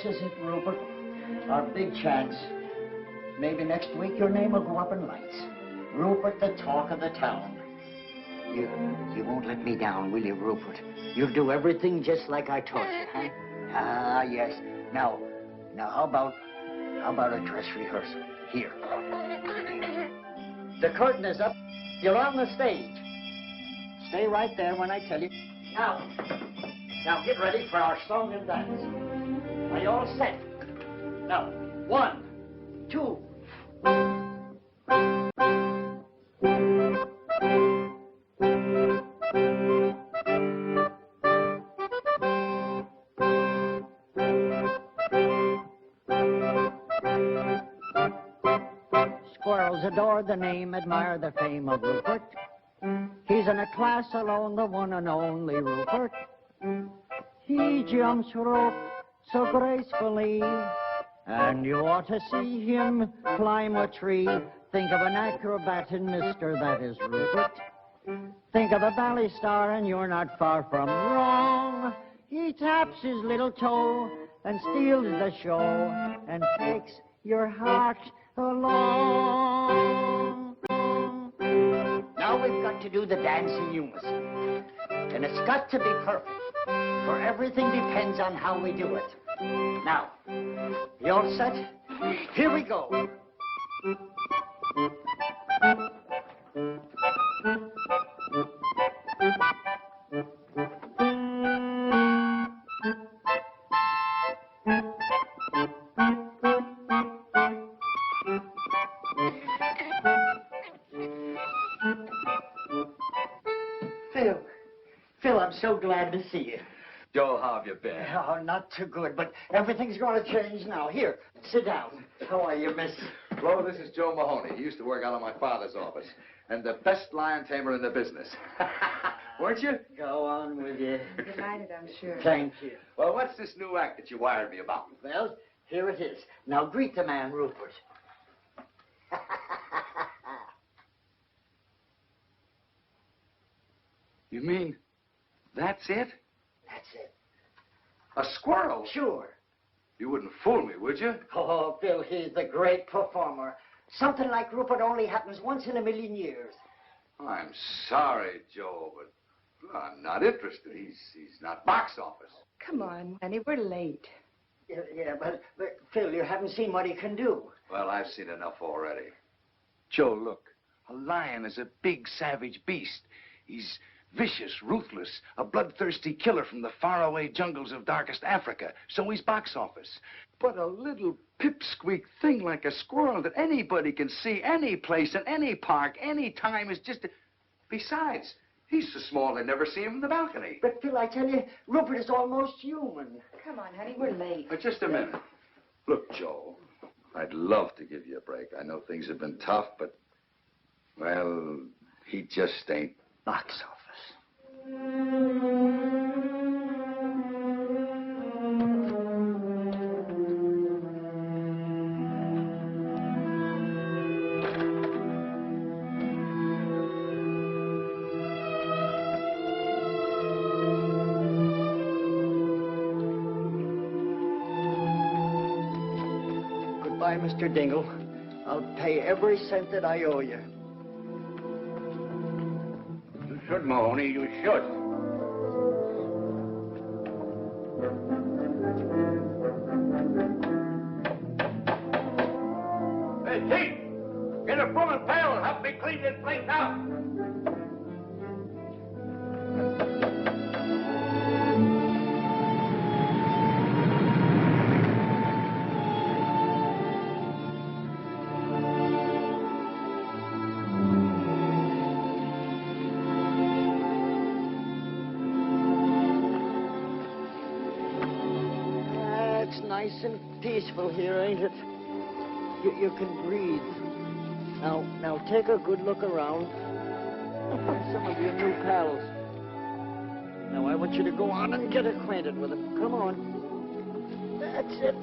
this is it, Rupert. Our big chance. Maybe next week your name will go up in lights. Rupert, the talk of the town. You won't let me down, will you, Rupert? You'll do everything just like I taught you, huh? Ah, yes. Now, how about a dress rehearsal? Here. The curtain is up. You're on the stage. Stay right there when I tell you. Now get ready for our song and dance. Are you all set? Now, 1, 2. Squirrels adore the name, admire the fame of Rupert. He's in a class alone, the one and only Rupert. He jumps rope so gracefully, and you ought to see him climb a tree. Think of an acrobat in Mister, that is Rupert. Think of a ballet star, and you're not far from wrong. He taps his little toe and steals the show and takes your heart along. Now we've got to do the dance in unison. And it's got to be perfect, for everything depends on how we do it. Now, you all set? Here we go. Phil, I'm so glad to see you. Joe, how have you been? Oh, not too good, but everything's going to change now. Here, sit down. How are you, miss? Flo, this is Joe Mahoney. He used to work out of my father's office. And the best lion tamer in the business. Weren't you? Go on with you. Delighted, I'm sure. Thank you. Well, what's this new act that you wired me about? Well, here it is. Now greet the man, Rupert. You mean that's it? That's it. A squirrel? Sure. You wouldn't fool me, would you? Oh, Bill, he's the great performer. Something like Rupert only happens once in a million years. I'm sorry, Joe, but I'm not interested. He's not box office. Come on, honey, we're late. Yeah, but Phil, you haven't seen what he can do. Well, I've seen enough already. Joe, look. A lion is a big, savage beast. He's vicious, ruthless, a bloodthirsty killer from the faraway jungles of darkest Africa. So he's box office. But a little pipsqueak thing like a squirrel that anybody can see any place in any park, any time is just... Besides, he's so small they never see him from the balcony. But, Phil, I tell you, Rupert is almost human. Come on, honey, we're late. But just a minute. Look, Joe, I'd love to give you a break. I know things have been tough, but, well, he just ain't box office. Goodbye, Mr. Dingle. I'll pay every cent that I owe you. You should, Mahoney, you should. Hey, Chief! Get a broom and pail and help me clean this place out! Nice and peaceful here, ain't it? You can breathe. Now take a good look around. Some of your new pals. Now I want you to go on and get acquainted with them. Come on. That's it.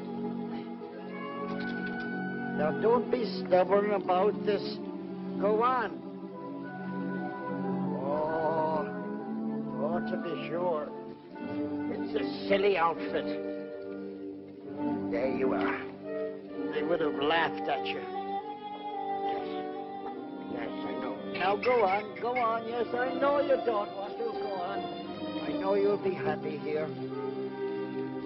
Now don't be stubborn about this. Go on. Oh, to be sure. It's a silly outfit. There you are. They would have laughed at you. Yes, I know. Now go on, go on. Yes, I know you don't want to. Go on. I know you'll be happy here.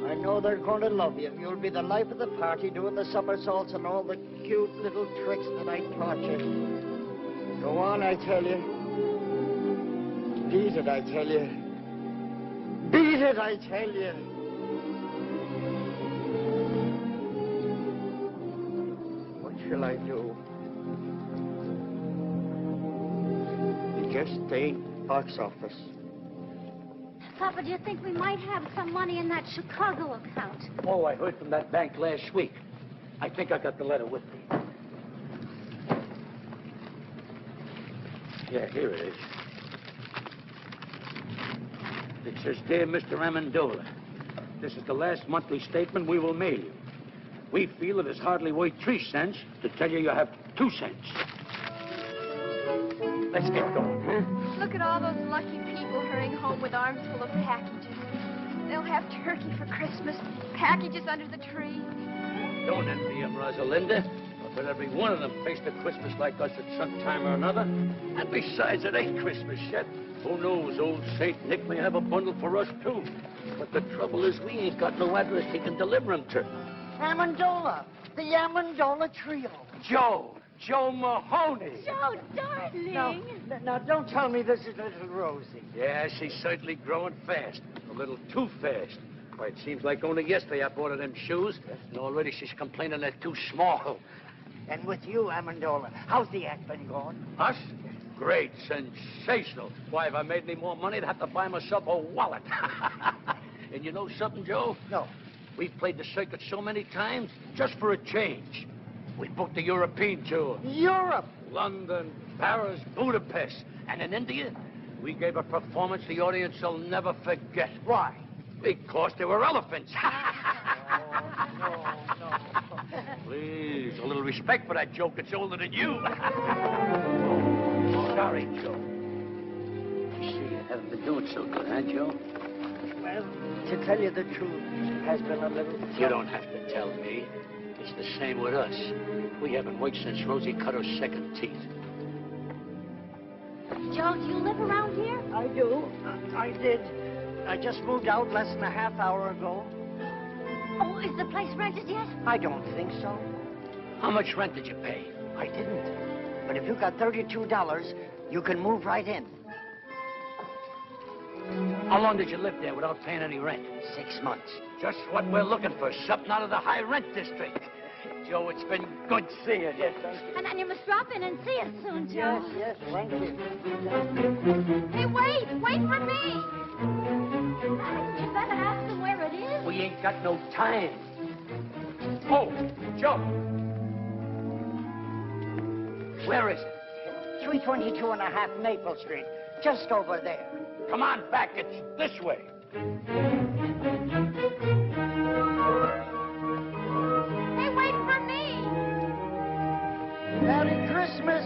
I know they're going to love you. You'll be the life of the party, doing the somersaults and all the cute little tricks that I taught you. Go on, I tell you. Beat it, I tell you. Beat it, I tell you. What shall I do? You just stay box office. Papa, do you think we might have some money in that Chicago account? Oh, I heard from that bank last week. I think I got the letter with me. Yeah, here it is. It says, Dear Mr. Amendola, this is the last monthly statement we will mail you. We feel it is hardly worth 3 cents to tell you have 2 cents. Let's get going, huh? Look at all those lucky people hurrying home with arms full of packages. They'll have turkey for Christmas, packages under the tree. Don't envy them, Rosalinda. But every one of them faced a Christmas like us at some time or another. And besides, it ain't Christmas yet. Who knows, old Saint Nick may have a bundle for us, too. But the trouble is we ain't got no address he can deliver them to. Amendola, the Amendola Trio. Joe Mahoney. Joe, darling. Now, don't tell me this is little Rosie. Yeah, she's certainly growing fast. A little too fast. Why, it seems like only yesterday I bought her them shoes, and already she's complaining they're too small. And with you, Amendola, how's the act been going? Us? Great, sensational. Why, if I made any more money, I'd have to buy myself a wallet. And you know something, Joe? No. We've played the circuit so many times, just for a change. We booked the European tour. Europe! London, Paris, Budapest. And in India, we gave a performance the audience will never forget. Why? Because they were elephants. No. Please, a little respect for that joke. It's older than you. Sorry, Joe. I see you haven't been doing so good, huh, Joe? Well, to tell you the truth, it has been a little... You don't have to tell me. It's the same with us. We haven't worked since Rosie cut her second teeth. Joe, do you live around here? I do. I did. I just moved out less than a half hour ago. Oh, is the place rented yet? I don't think so. How much rent did you pay? I didn't. But if you got $32, you can move right in. How long did you live there without paying any rent? 6 months. Just what we're looking for, something out of the high rent district. Joe, it's been good seeing you. Yes, thank you. And then you must drop in and see us soon, Joe. Yes, thank you. Hey, wait for me. You better ask them where it is. We ain't got no time. Oh, Joe. Where is it? 322 and a half Maple Street. Just over there. Come on back. It's this way. Hey, wait for me. Merry Christmas.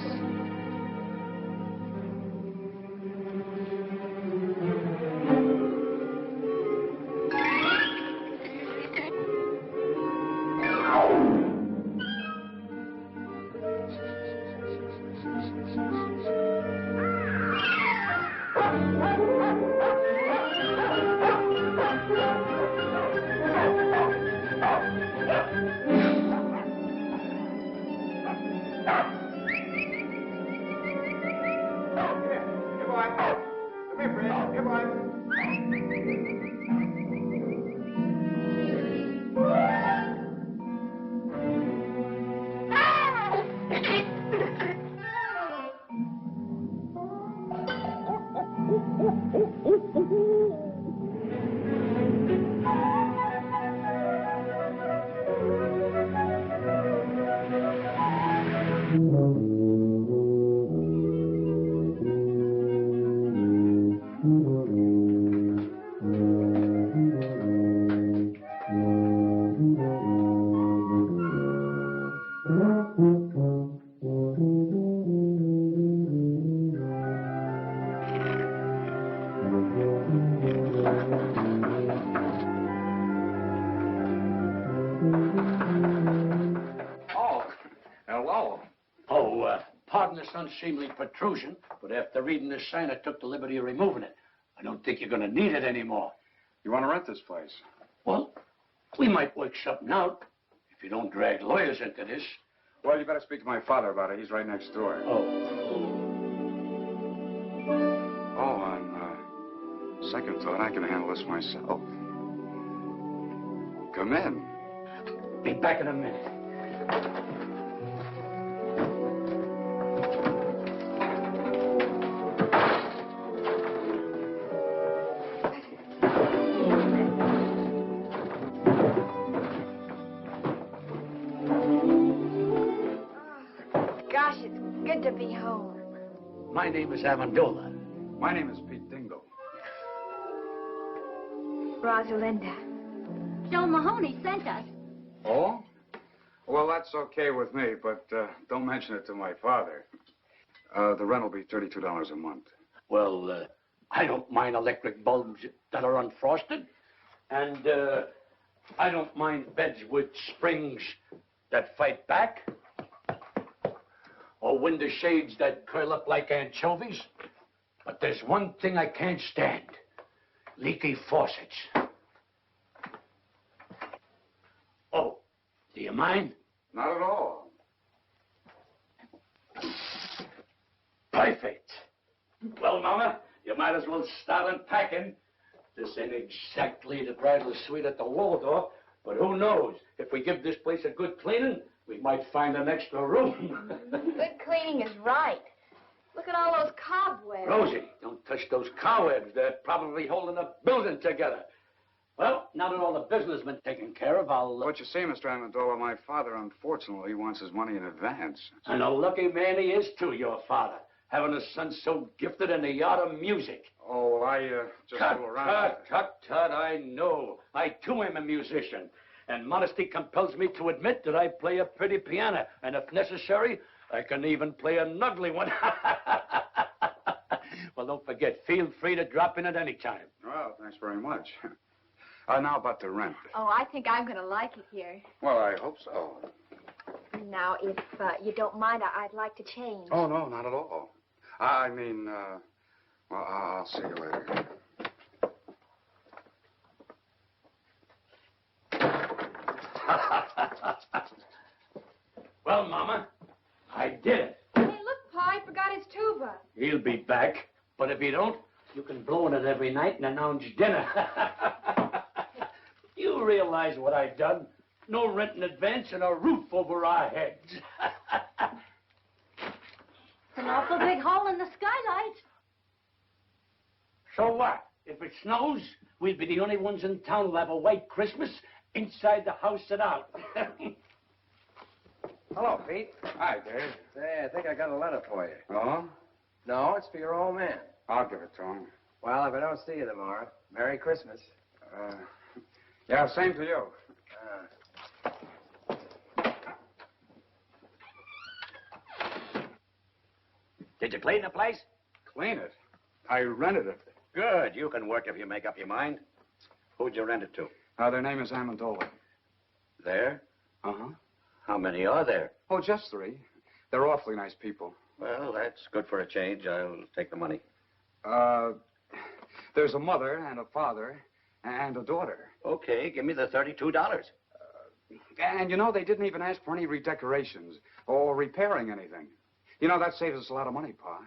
unseemly protrusion, but after reading this sign, I took the liberty of removing it. I don't think you're going to need it anymore. You want to rent this place? Well, we might work something out if you don't drag lawyers into this. Well, you better speak to my father about it. He's right next door. Oh, on second thought, I can handle this myself. Come in. be back in a minute. To be home. My name is Amendola. My name is Pete Dingo. Rosalinda. Joe Mahoney sent us. Oh? Well, that's okay with me, but don't mention it to my father. The rent will be $32 a month. Well, I don't mind electric bulbs that are unfrosted. And I don't mind beds with springs that fight back. Or window shades that curl up like anchovies. But there's one thing I can't stand. Leaky faucets. Oh, do you mind? Not at all. Perfect. Well, Mama, you might as well start unpacking. This ain't exactly the bridal suite at the Waldorf, but who knows? If we give this place a good cleaning, we might find an extra room. Good cleaning is right. Look at all those cobwebs. Rosie, don't touch those cobwebs. They're probably holding the building together. Well, now that all the business has been taken care of, I'll... What you see, Mr. Amendola, my father, unfortunately, wants his money in advance. And a lucky man he is, too, your father. Having a son so gifted in the art of music. Oh, well, I just fool around. Tut, I know. I, too, am a musician. And modesty compels me to admit that I play a pretty piano. And if necessary, I can even play an ugly one. Well, don't forget, feel free to drop in at any time. Well, thanks very much. Now about the rent. Oh, I think I'm going to like it here. Well, I hope so. Now, if you don't mind, I'd like to change. Oh, no, not at all. I mean, well, I'll see you later. Well, Mama, I did it. Hey, look, Pa, he forgot his tuba. He'll be back. But if he don't, you can blow in it every night and announce dinner. You realize what I've done? No rent in advance and a roof over our heads. It's an awful big hole in the skylight. So what? If it snows, we'll be the only ones in town who'll have a white Christmas inside the house and out. Hello, Pete. Hi, Dave. Say, I think I got a letter for you. Oh? No, it's for your old man. I'll give it to him. Well, if I don't see you tomorrow, Merry Christmas. Yeah, same to you. Did you clean the place? Clean it. I rented it. Good. You can work if you make up your mind. Who'd you rent it to? Their name is Amendola. There? Uh-huh. How many are there? Oh, just 3. They're awfully nice people. Well, that's good for a change. I'll take the money. There's a mother and a father and a daughter. Okay, give me the $32. And, you know, they didn't even ask for any redecorations or repairing anything. You know, that saves us a lot of money, Pa.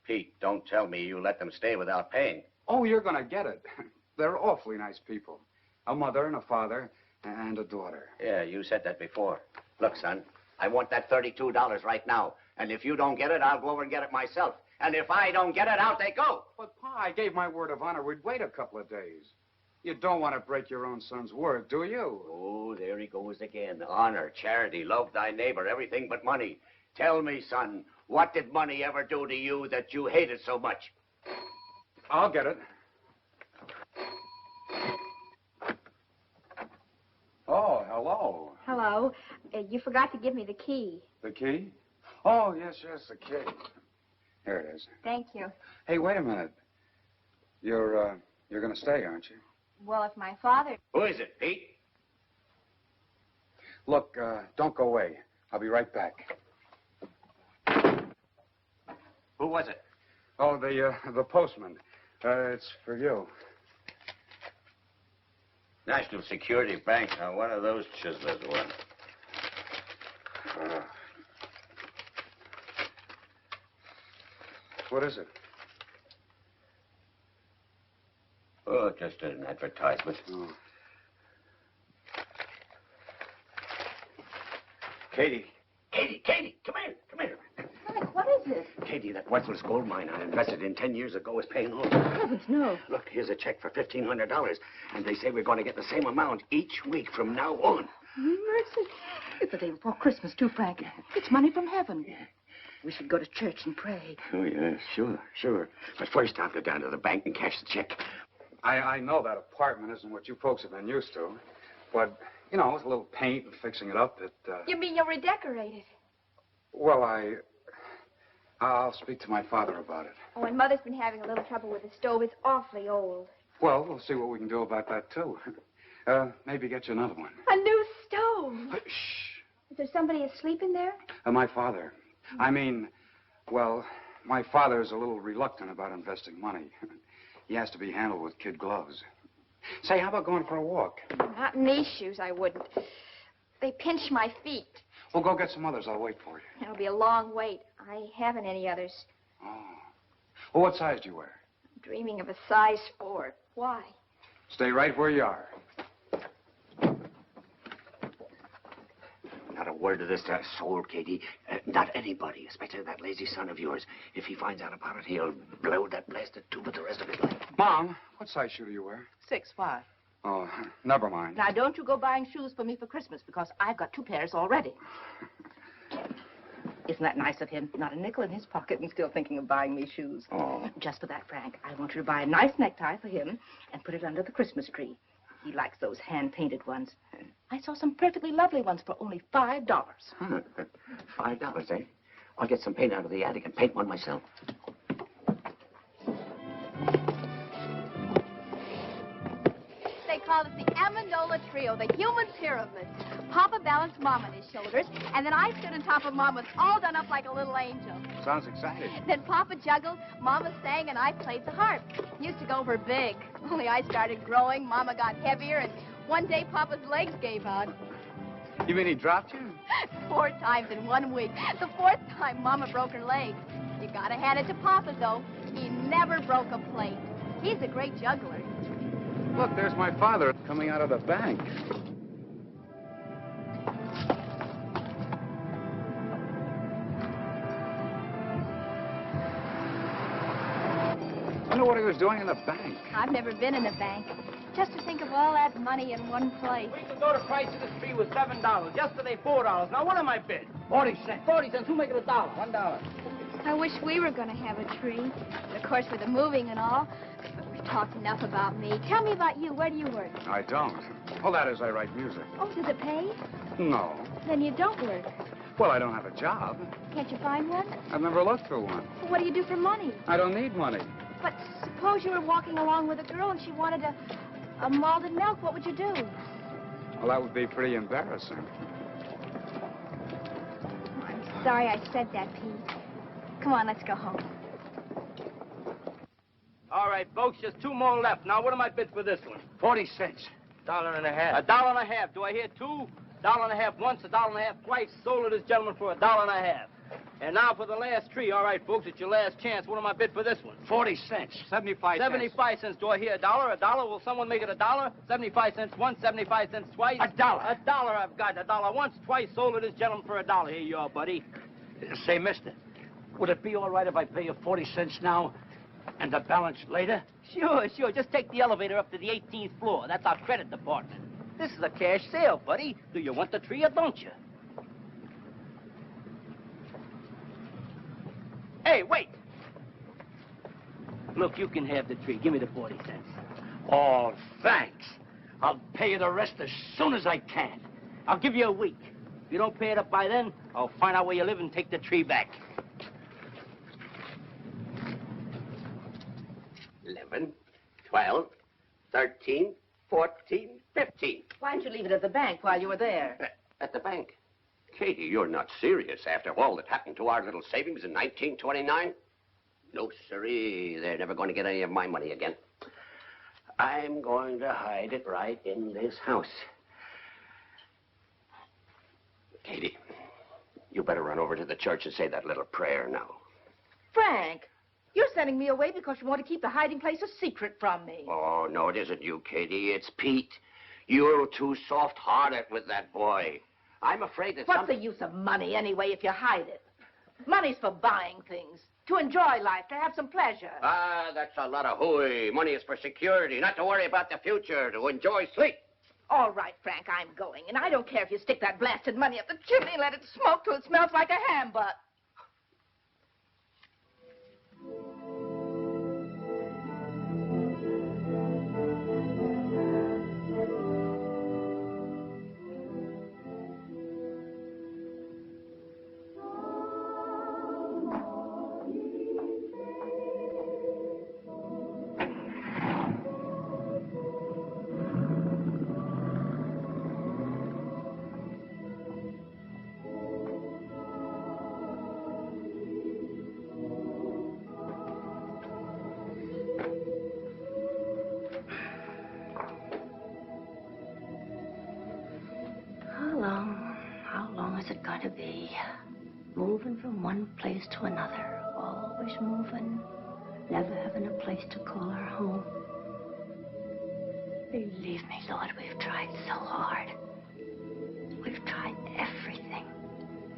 Pete, don't tell me you let them stay without paying. Oh, you're going to get it. They're awfully nice people. A mother and a father and a daughter. Yeah, you said that before. Look, son, I want that $32 right now. And if you don't get it, I'll go over and get it myself. And if I don't get it, out they go. But, Pa, I gave my word of honor we'd wait a couple of days. You don't want to break your own son's word, do you? Oh, there he goes again. Honor, charity, love thy neighbor, everything but money. Tell me, son, what did money ever do to you that you hated so much? I'll get it. Oh, hello. Hello. You forgot to give me the key. The key? Oh, yes, the key. Here it is. Thank you. Hey, wait a minute. You're going to stay, aren't you? Well, if my father... Who is it, Pete? Look, don't go away. I'll be right back. Who was it? Oh, the postman. It's for you. National Security Bank. Now, what are those chiselers worth? What is it? Oh, just an advertisement. Oh. Katie, come here. Frank, what is it? Katie, that worthless gold mine I invested in 10 years ago is paying off. Heavens, no. Look, here's a check for $1,500, and they say we're going to get the same amount each week from now on. Mercy. It's the day before Christmas, too, Frank. It's money from heaven. We should go to church and pray. Oh, yeah, sure. But first, I'll go down to the bank and cash the check. I know that apartment isn't what you folks have been used to, but, you know, with a little paint and fixing it up, You mean you'll redecorate it? Well, I'll speak to my father about it. Oh, and Mother's been having a little trouble with the stove. It's awfully old. Well, we'll see what we can do about that, too. Maybe get you another one. A new stove. Shh. Is there somebody asleep in there? My father. I mean, well, my father's a little reluctant about investing money. He has to be handled with kid gloves. Say, how about going for a walk? Not in these shoes, I wouldn't. They pinch my feet. Well, go get some others. I'll wait for you. It'll be a long wait. I haven't any others. Oh. Well, what size do you wear? I'm dreaming of a size 4. Why? Stay right where you are. Not a word of this to a soul, Katie. Not anybody, especially that lazy son of yours. If he finds out about it, he'll blow that blasted tube for the rest of his life. Mom, what size shoe do you wear? 6'5". Oh, never mind. Now, don't you go buying shoes for me for Christmas, because I've got 2 pairs already. Isn't that nice of him? Not a nickel in his pocket and still thinking of buying me shoes. Oh. Just for that, Frank, I want you to buy a nice necktie for him and put it under the Christmas tree. He likes those hand-painted ones. I saw some perfectly lovely ones for only $5. Huh. $5, eh? I'll get some paint out of the attic and paint one myself. They call it the Amendola Trio, the human pyramid. Papa balanced Mom on his shoulders, and then I stood on top of Mama, all done up like a little angel. Sounds exciting. Then Papa juggled, Mama sang, and I played the harp. Used to go over big. Only I started growing, Mama got heavier, and one day Papa's legs gave out. You mean he dropped you? 4 times in 1 week. The 4th time, Mama broke her leg. You gotta hand it to Papa, though. He never broke a plate. He's a great juggler. Look, there's my father coming out of the bank. I wonder what he was doing in the bank. I've never been in a bank. Just to think of all that money in one place. We could go to price of the tree was $7. Yesterday, $4. Now, what am I bid? 40 cents. 40 cents. Who make it $1? $1. I wish we were going to have a tree. Of course, with the moving and all. But we've talked enough about me. Tell me about you. Where do you work? I don't. Well, that is, I write music. Oh, does it pay? No. Then you don't work. Well, I don't have a job. Can't you find one? I've never looked for one. Well, what do you do for money? I don't need money. But suppose you were walking along with a girl and she wanted a malted milk. What would you do? Well, that would be pretty embarrassing. Oh, I'm sorry I said that, Pete. Come on, let's go home. All right, folks, just 2 more left. Now, what am I bid for this one? 40 cents. $1.50. $1.50. Do I hear 2? $1.50 once, $1.50 twice. Sold to this gentleman for $1.50. And now for the last tree. All right, folks, it's your last chance. What am I bid for this one? 40 cents. 75 cents. 75 cents. Do I hear $1? $1? Will someone make it $1? 75 cents once, 75 cents twice. $1. $1 I've got. $1 once, twice. Sold to this gentleman for $1. Here you are, buddy. Say, mister, would it be all right if I pay you 40 cents now and the balance later? Sure. Just take the elevator up to the 18th floor. That's our credit department. This is a cash sale, buddy. Do you want the tree or don't you? Hey, wait. Look, you can have the tree. Give me the 40 cents. Oh, thanks. I'll pay you the rest as soon as I can. I'll give you a week. If you don't pay it up by then, I'll find out where you live and take the tree back. 11, 12, 13, 14, 15. Why didn't you leave it at the bank while you were there? At the bank. Katie, you're not serious after all that happened to our little savings in 1929? No, sirree. They're never going to get any of my money again. I'm going to hide it right in this house. Katie, you better run over to the church and say that little prayer now. Frank, you're sending me away because you want to keep the hiding place a secret from me. Oh, no, it isn't you, Katie. It's Pete. You're too soft-hearted with that boy. I'm afraid that What's the use of money, anyway, if you hide it? Money's for buying things, to enjoy life, to have some pleasure. Ah, that's a lot of hooey. Money is for security, not to worry about the future, to enjoy sleep. All right, Frank, I'm going. And I don't care if you stick that blasted money up the chimney and let it smoke till it smells like a ham butt. How long is it going to be? Moving from one place to another, always moving, never having a place to call our home. Believe me, Lord, we've tried so hard. We've tried everything.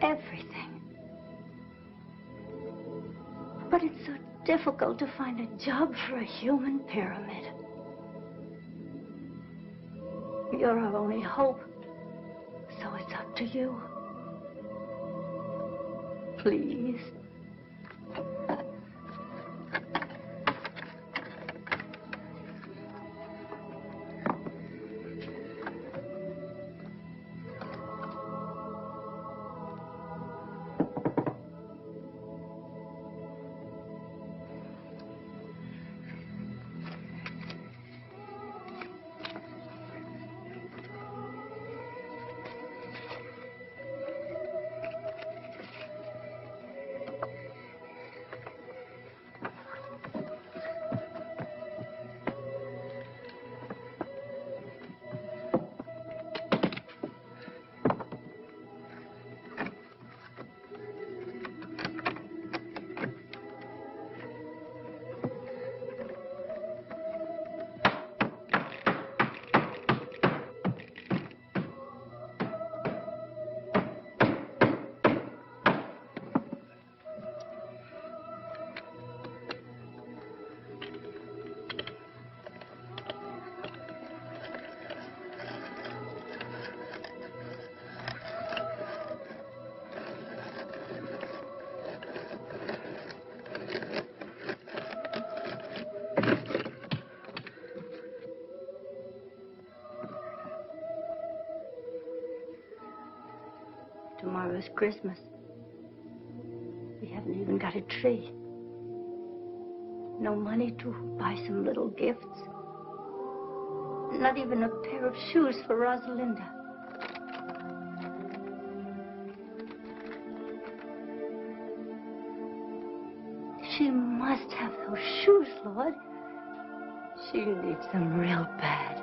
Everything. But it's so difficult to find a job for a human pyramid. You're our only hope. So it's up to you. Please. Tomorrow's Christmas. We haven't even got a tree. No money to buy some little gifts. Not even a pair of shoes for Rosalinda. She must have those shoes, Lord. She needs them real bad.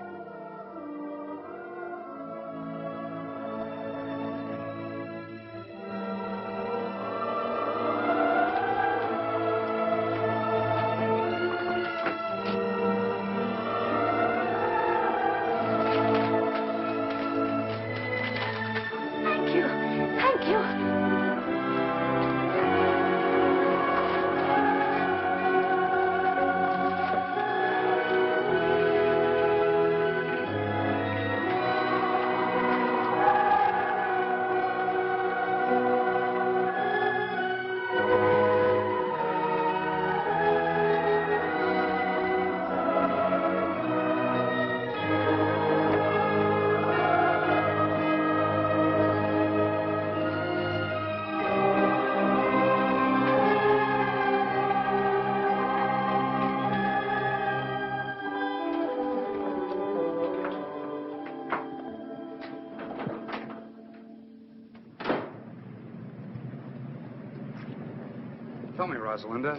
Tell me, Rosalinda,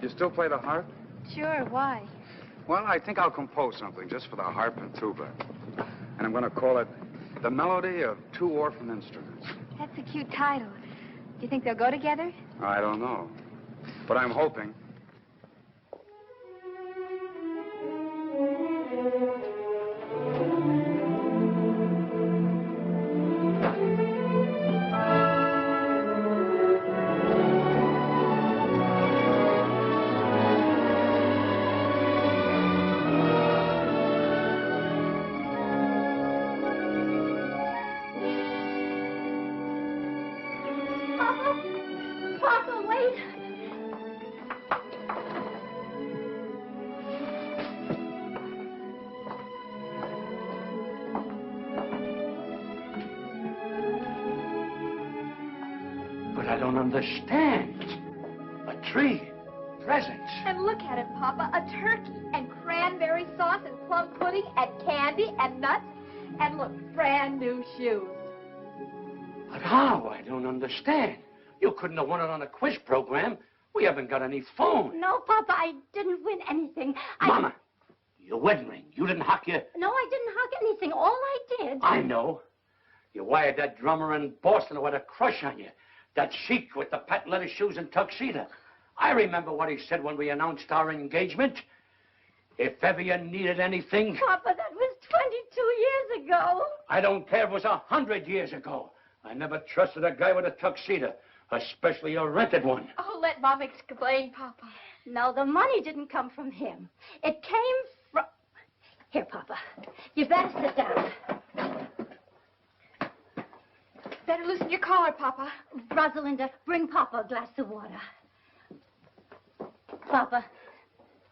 You still play the harp? Sure, why? Well, I think I'll compose something just for the harp and tuba. And I'm going to call it The Melody of Two Orphan Instruments. That's a cute title. Do you think they'll go together? I don't know. But I'm hoping. Papa, wait. But I don't understand. A tree, presents. And look at it, Papa. A turkey and cranberry sauce and plum pudding and candy and nuts. And look, brand new shoes. But how? I don't understand. You couldn't have won it on a quiz program. We haven't got any phone. No, Papa, I didn't win anything. Mama, your wedding ring. You didn't hock your... No, I didn't hug anything. All I did... I know. You wired that drummer in Boston who had a crush on you. That sheik with the patent leather shoes and tuxedo. I remember what he said when we announced our engagement. If ever you needed anything... Papa, that was 22 years ago. I don't care if it was 100 years ago. I never trusted a guy with a tuxedo, especially a rented one. Oh, let Mom explain, Papa. No, the money didn't come from him. It came from... Here, Papa. You'd better sit down. Better loosen your collar, Papa. Rosalinda, bring Papa a glass of water. Papa,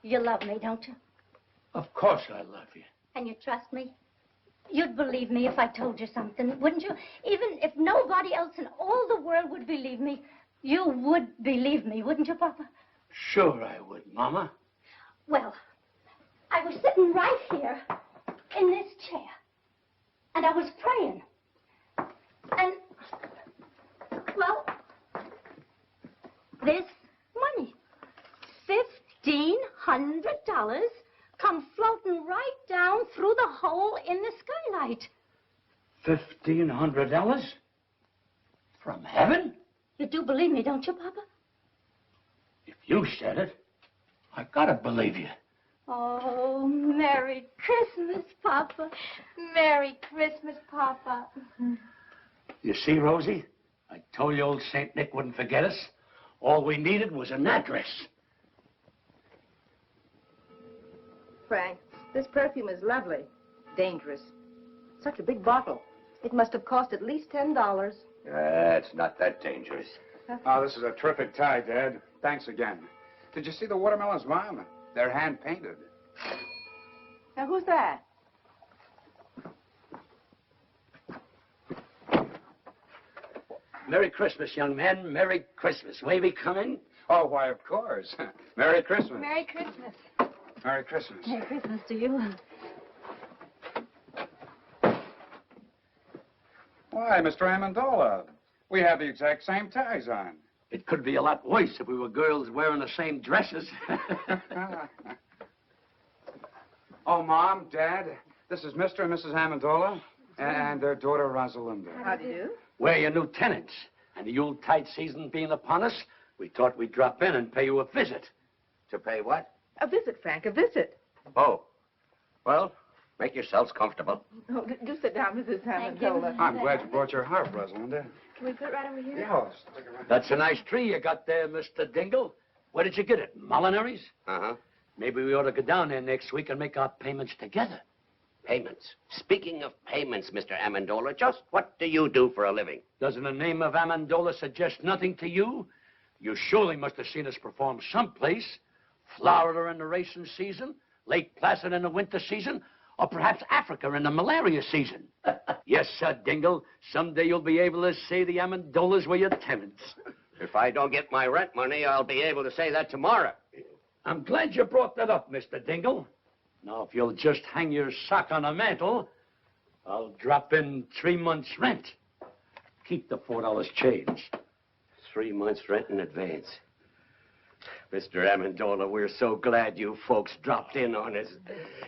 you love me, don't you? Of course I love you. And you trust me? You'd believe me if I told you something, wouldn't you? Even if nobody else in all the world would believe me, you would believe me, wouldn't you, Papa? Sure I would, Mama. Well, I was sitting right here in this chair, and I was praying. And, well, this money, $1,500, come floating right down through the hole in the skylight. $1,500? From heaven? You do believe me, don't you, Papa? If you said it, I gotta believe you. Oh, Merry Christmas, Papa. Merry Christmas, Papa. You see, Rosie? I told you old St. Nick wouldn't forget us. All we needed was an address. Frank, this perfume is lovely. Dangerous. Such a big bottle. It must have cost at least $10. It's not that dangerous. Oh, this is a terrific tie, Dad. Thanks again. Did you see the watermelons, Mom? They're hand-painted. Now, who's that? Merry Christmas, young man. Merry Christmas. Wavy coming? Oh, why, of course. Merry Christmas. Merry Christmas. Merry Christmas. Merry Christmas to you. Why, Mr. Amendola, we have the exact same ties on. It could be a lot worse if we were girls wearing the same dresses. Oh, Mom, Dad, this is Mr. and Mrs. Amendola and their daughter, Rosalinda. How do you do? We're your new tenants. And the Yuletide season being upon us, we thought we'd drop in and pay you a visit. To pay what? A visit, Frank, a visit. Oh. Well, make yourselves comfortable. Oh, do sit down, Mrs. Amendola. I'm glad you brought your harp, Rosalinda. Can we put it right over here? Yeah, stick it right. That's a nice tree you got there, Mr. Dingle. Where did you get it? Molinary's? Uh-huh. Maybe we ought to go down there next week and make our payments together. Payments. Speaking of payments, Mr. Amendola, just what do you do for a living? Doesn't the name of Amendola suggest nothing to you? You surely must have seen us perform someplace. Florida in the racing season, Lake Placid in the winter season, or perhaps Africa in the malaria season. Yes, sir, Dingle. Someday you'll be able to say the Amendolas were your tenants. If I don't get my rent money, I'll be able to say that tomorrow. I'm glad you brought that up, Mr. Dingle. Now, if you'll just hang your sock on the mantle, I'll drop in 3 months' rent. Keep the $4 change. 3 months' rent in advance. Mr. Amendola, we're so glad you folks dropped in on us.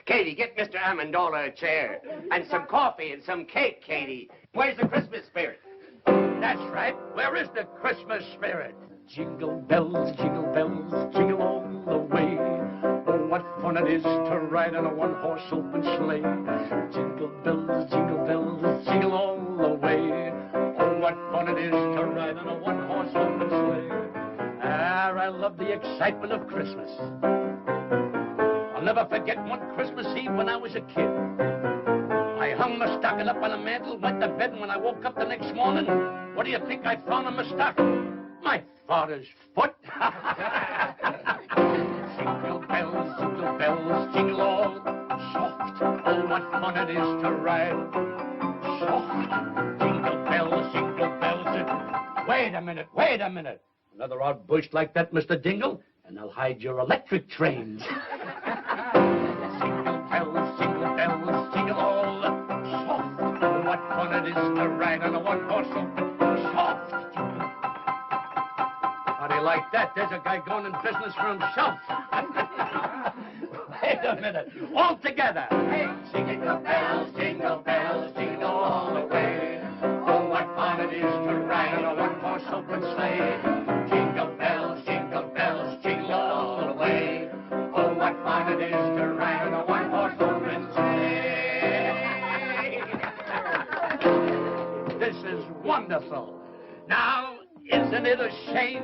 Katie, get Mr. Amendola a chair. And some coffee and some cake, Katie. Where's the Christmas spirit? That's right. Where is the Christmas spirit? Jingle bells, jingle all the way. Oh, what fun it is to ride on a one-horse open sleigh. Jingle bells, jingle all the way. Oh, what fun it is to ride on a one-horse open sleigh. Ah, I love the excitement of Christmas. I'll never forget one Christmas Eve when I was a kid. I hung my stocking up on a mantle, went to bed, and when I woke up the next morning, what do you think I found in my stocking? My father's foot. Jingle bells, jingle all soft. Oh, what fun it is to ride soft. Jingle bells. Wait a minute. Another outburst like that, Mr. Dingle, and I'll hide your electric trains. Jingle bells, jingle all soft. Oh, what fun it is to ride on a one-horse open soft. How do you like that? There's a guy going in business for himself. Wait a minute. All together. Hey, jingle bells, jingle all the way. Oh, what fun it is to ride on a one-horse open sleigh. Jingle bells, jingle all the way. Oh, what fun it is to ride on a one-horse open sleigh. This is wonderful. Now, isn't it a shame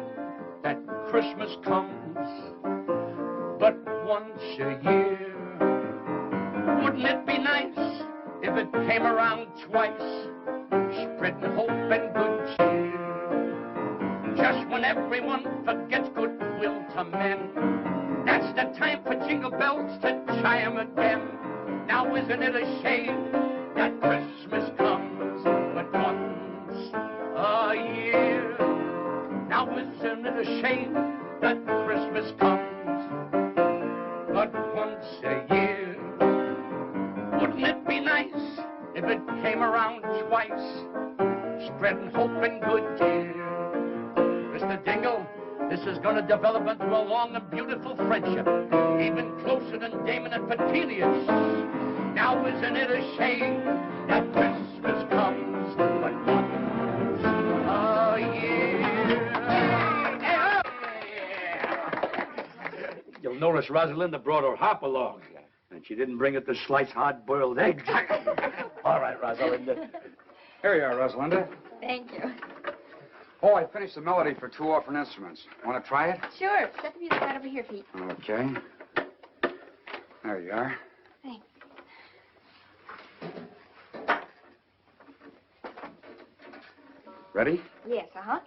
that Christmas comes but once a year? Wouldn't it be nice if it came around twice, spreading hope and good cheer? Just when everyone forgets goodwill to men, that's the time for jingle bells to chime again. Now isn't it a shame that Christmas comes but once a year? Now isn't it a shame that Christmas comes but once a year? Wouldn't it be nice if it came around twice, spreading hope and good cheer? Mr. Dingle, this is going to develop into a long and beautiful friendship, even closer than Damon and Petilius. Now isn't it a shame that Christmas comes but once a year? You'll notice Rosalinda brought her hop along, and she didn't bring it the sliced hard-boiled eggs. All right, Rosalinda. Here you are, Rosalinda. Thank you. Oh, I finished the melody for 2 orphan instruments. Want to try it? Sure. Set the music right over here, Pete. Okay. There you are. Thanks. Ready? Yes, uh-huh.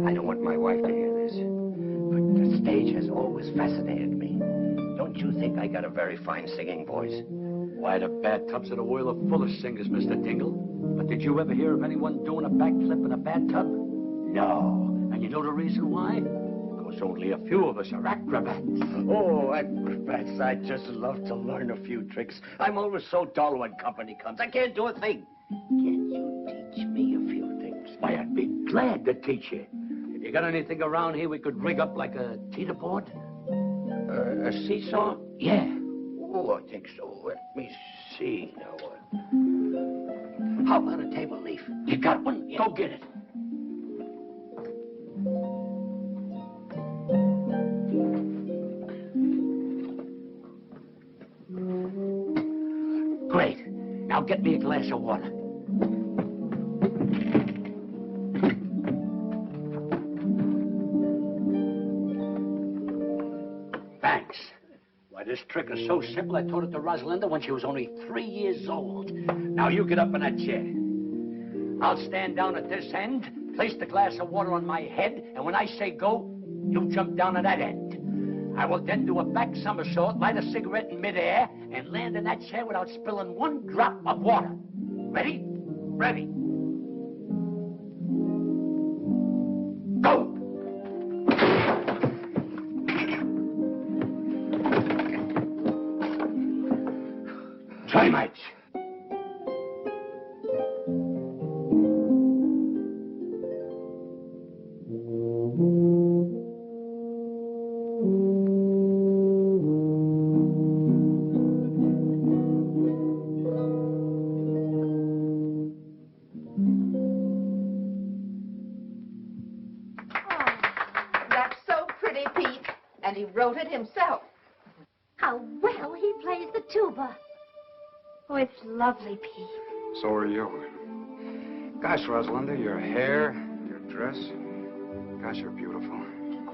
I don't want my wife to hear this, but the stage has always fascinated me. Don't you think I got a very fine singing voice? Why, the bathtubs of the world are full of singers, Mr. Dingle. But did you ever hear of anyone doing a backflip in a bathtub? No. And you know the reason why? Because only a few of us are acrobats. Oh, acrobats, I'd just love to learn a few tricks. I'm always so dull when company comes. I can't do a thing. Can you teach me a few things? Why, I'd be glad to teach you. If you got anything around here we could rig up like a teeter-board? A seesaw? Yeah. Oh, I think so. Let me see now. How about a table leaf? You got one? Yeah. Go get it. Great. Now get me a glass of water. Thanks. Why, this This trick is so simple, I taught it to Rosalinda when she was only 3 years old. Now, you get up in that chair. I'll stand down at this end, place the glass of water on my head, and when I say go, you jump down at that end. I will then do a back somersault, light a cigarette in midair, and land in that chair without spilling one drop of water. Ready? Ready. Go! Try, mates. Wrote it himself. How well he plays the tuba. Oh, it's lovely, Pete. So are you. Gosh, Rosalinda, your hair, your dress. Gosh, you're beautiful.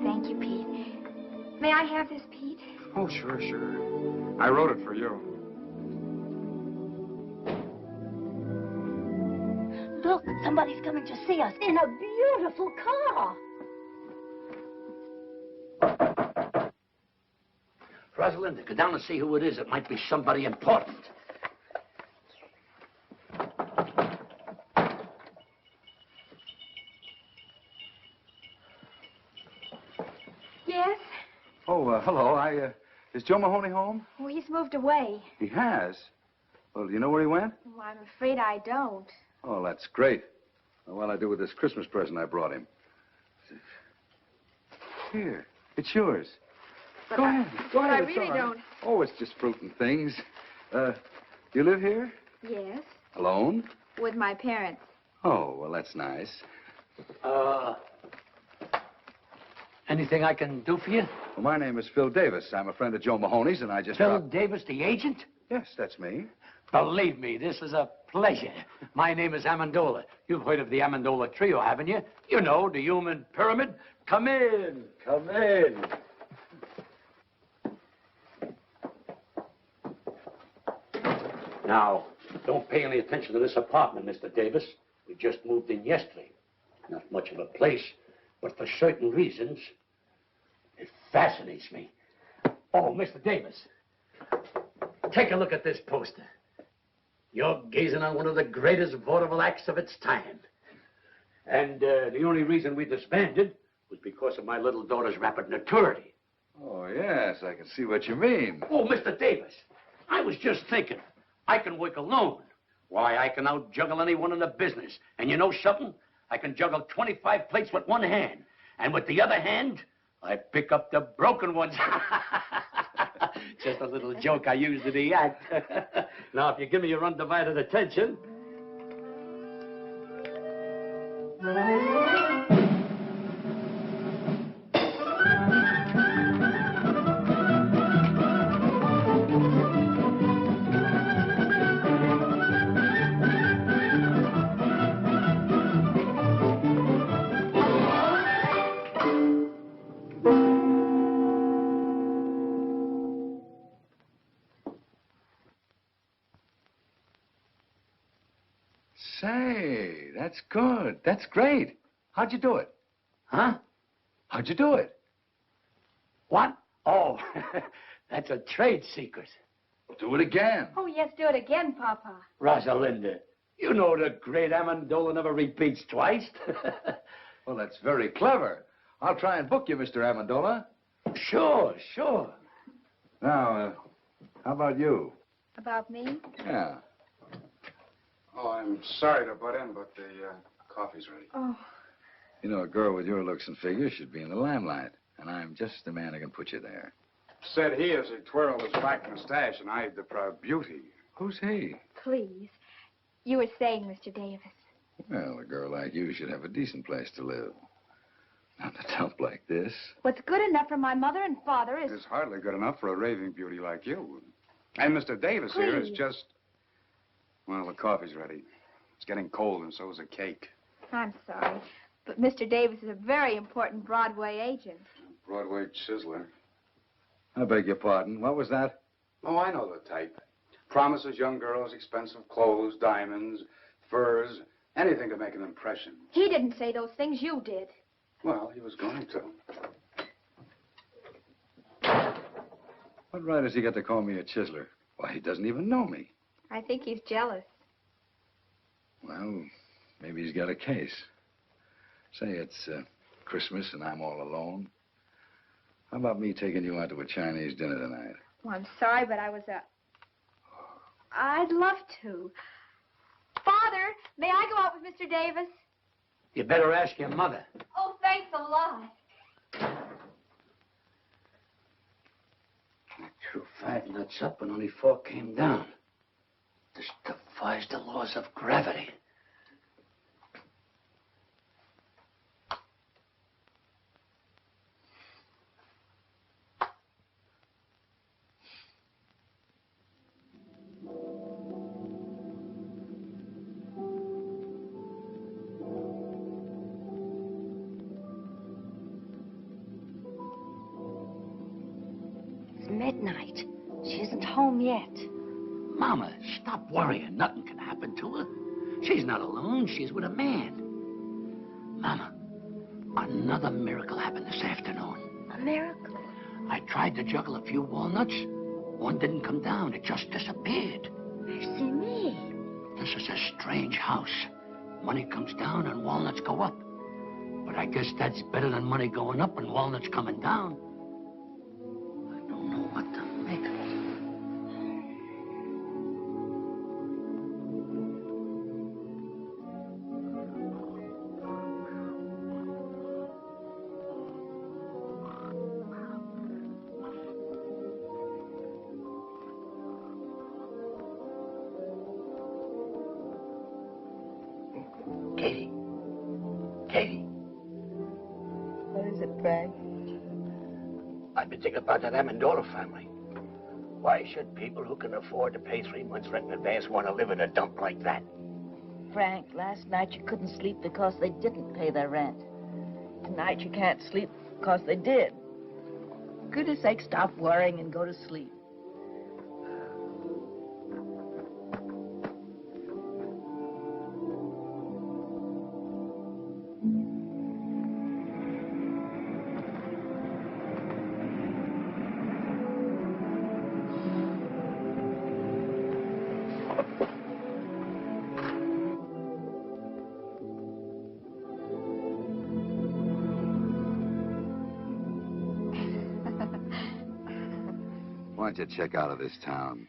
Thank you, Pete. May I have this, Pete? Oh, sure, sure. I wrote it for you. Look, somebody's coming to see us in a beautiful car. Rosalinda, go down and see who it is. It might be somebody important. Yes? Oh, hello. Is Joe Mahoney home? Well, he's moved away. He has? Well, do you know where he went? Well, I'm afraid I don't. Oh, that's great. Well, what'll I do with this Christmas present I brought him? Here, it's yours. But Go ahead. Go ahead. I it's really all right. don't. Oh, it's just fruit and things. You live here? Yes? Alone? With my parents. Oh, well, that's nice. Anything I can do for you? Well, my name is Phil Davis. I'm a friend of Joe Mahoney's, and I just... Phil Davis, the agent? Yes, that's me. Believe me, this is a pleasure. My name is Amendola. You've heard of the Amendola Trio, haven't you? You know, the human pyramid. Come in. Come in. Now, don't pay any attention to this apartment, Mr. Davis. We just moved in yesterday. Not much of a place, but for certain reasons, it fascinates me. Oh, Mr. Davis, take a look at this poster. You're gazing on one of the greatest vaudeville acts of its time. And the only reason we disbanded was because of my little daughter's rapid maturity. Oh, yes, I can see what you mean. Oh, Mr. Davis, I was just thinking. I can work alone. Why, I can out-juggle anyone in the business. And you know something? I can juggle 25 plates with one hand. And with the other hand, I pick up the broken ones. Just a little joke I used in the act. Now, if you give me your undivided attention... Say, that's good. That's great. How'd you do it? Huh? How'd you do it? What? Oh, that's a trade secret. Well, do it again. Oh, yes, do it again, Papa. Rosalinda, you know the great Amendola never repeats twice. Well, that's very clever. I'll try and book you, Mr. Amendola. Sure, sure. Now, how about you? About me? Yeah. Oh, I'm sorry to butt in, but the coffee's ready. Oh. You know, a girl with your looks and figure should be in the limelight, and I'm just the man who can put you there. Said he as he twirled his black mustache and eyed the proud beauty. Who's he? Please. You were saying, Mr. Davis. Well, a girl like you should have a decent place to live. Not a dump like this. What's good enough for my mother and father is... It's hardly good enough for a raving beauty like you. And Mr. Davis here is just... Well, the coffee's ready. It's getting cold, and so is the cake. I'm sorry, but Mr. Davis is a very important Broadway agent. Broadway chiseler. I beg your pardon. What was that? Oh, I know the type. Promises young girls expensive clothes, diamonds, furs, anything to make an impression. He didn't say those things. You did. Well, he was going to. What right has he got to call me a chiseler? Why, he doesn't even know me. I think he's jealous. Well, maybe he's got a case. Say it's Christmas and I'm all alone. How about me taking you out to a Chinese dinner tonight? Well, I'm sorry, but I'd love to. Father, may I go out with Mr. Davis? You better ask your mother. Oh, thanks a lot. I threw 5 nuts up and only 4 came down. This defies the laws of gravity. Midnight. She isn't home yet. Mama, stop worrying. Nothing can happen to her. She's not alone. She's with a man. Mama, another miracle happened this afternoon. A miracle? I tried to juggle a few walnuts. One didn't come down. It just disappeared. Mercy me. This is a strange house. Money comes down and walnuts go up. But I guess that's better than money going up and walnuts coming down. I don't know what to make of it. Katie. Katie. What is it, Frank? I've been thinking about that Amendola family. Why should people who can afford to pay 3 months' rent in advance want to live in a dump like that? Frank, last night you couldn't sleep because they didn't pay their rent. Tonight you can't sleep because they did. For goodness sake, stop worrying and go to sleep. Why don't you check out of this town?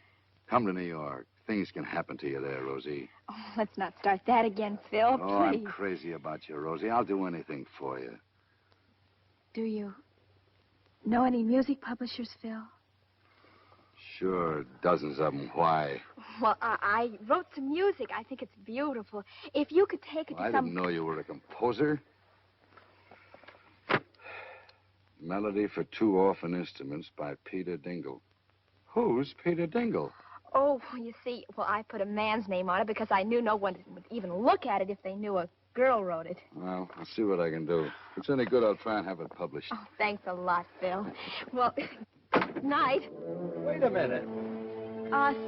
Come to New York. Things can happen to you there, Rosie. Oh, let's not start that again, Phil, Oh, I'm please. crazy about you, Rosie. I'll do anything for you. Do you know any music publishers, Phil? Sure, dozens of them. Why? Well, I wrote some music. I think it's beautiful. If you could take it Well, to I didn't know you were a composer. Melody for 2 orphan instruments by Peter Dingle. Who's Peter Dingle? Oh, you see, well, I put a man's name on it because I knew no one would even look at it if they knew a girl wrote it. Well, I'll see what I can do. If it's any good, I'll try and have it published. Oh, thanks a lot, Phil. Well, night. Wait a minute.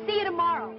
See you tomorrow.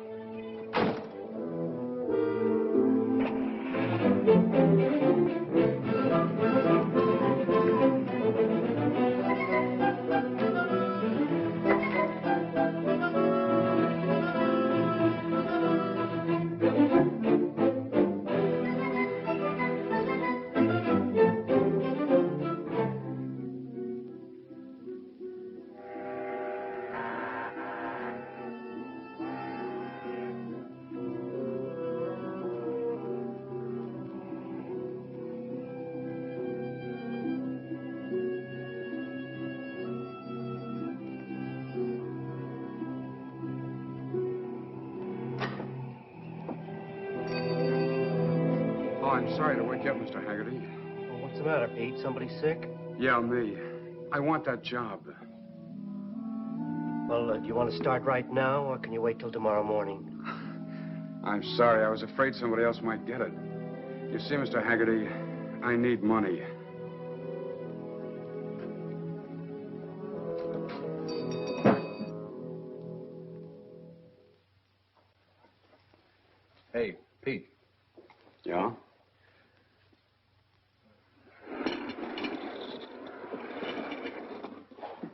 Oh, I'm sorry to wake you up, Mr. Haggerty. Well, what's the matter, Pete? Somebody sick? Yeah, me. I want that job. Well, do you want to start right now, or can you wait till tomorrow morning? I'm sorry. I was afraid somebody else might get it. You see, Mr. Haggerty, I need money.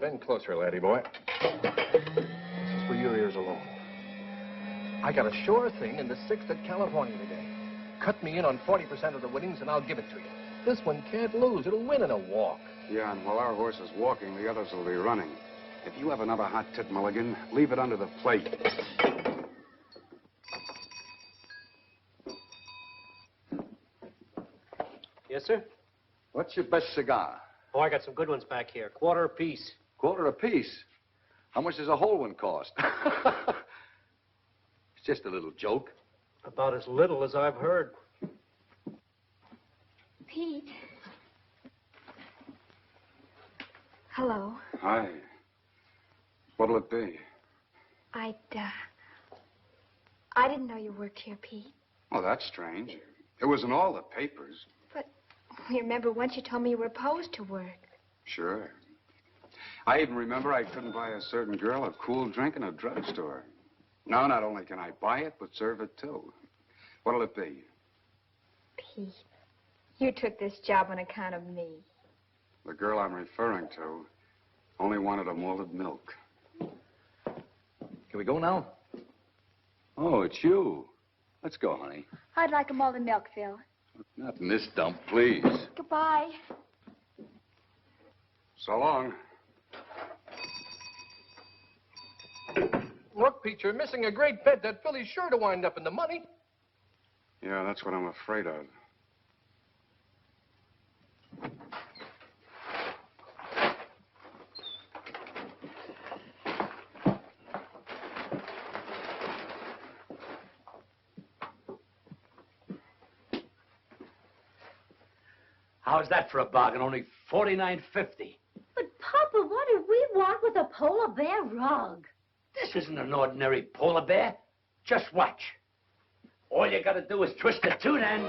Bend closer, laddie boy. This is for your ears alone. I got a sure thing in the 6th at California today. Cut me in on 40% of the winnings and I'll give it to you. This one can't lose. It'll win in a walk. Yeah, and while our horse is walking, the others will be running. If you have another hot tit, Mulligan, leave it under the plate. Yes, sir? What's your best cigar? Oh, I got some good ones back here. Quarter apiece. Quarter apiece. How much does a whole one cost? It's just a little joke. About as little as I've heard. Pete. Hello. Hi. What'll it be? I didn't know you worked here, Pete. Oh, that's strange. It was in all the papers. But you remember once you told me you were opposed to work. Sure. I even remember I couldn't buy a certain girl a cool drink in a drugstore. Now, not only can I buy it, but serve it, too. What'll it be? Pete, you took this job on account of me. The girl I'm referring to only wanted a malted milk. Can we go now? Oh, it's you. Let's go, honey. I'd like a malted milk, Phil. Not in this dump, please. Goodbye. So long. Look, Pete, you're missing a great bet. That filly's sure to wind up in the money. Yeah, that's what I'm afraid of. How's that for a bargain? Only $49.50. But, Papa, what do we want with a polar bear rug? This isn't an ordinary polar bear. Just watch. All you gotta do is twist the tune and...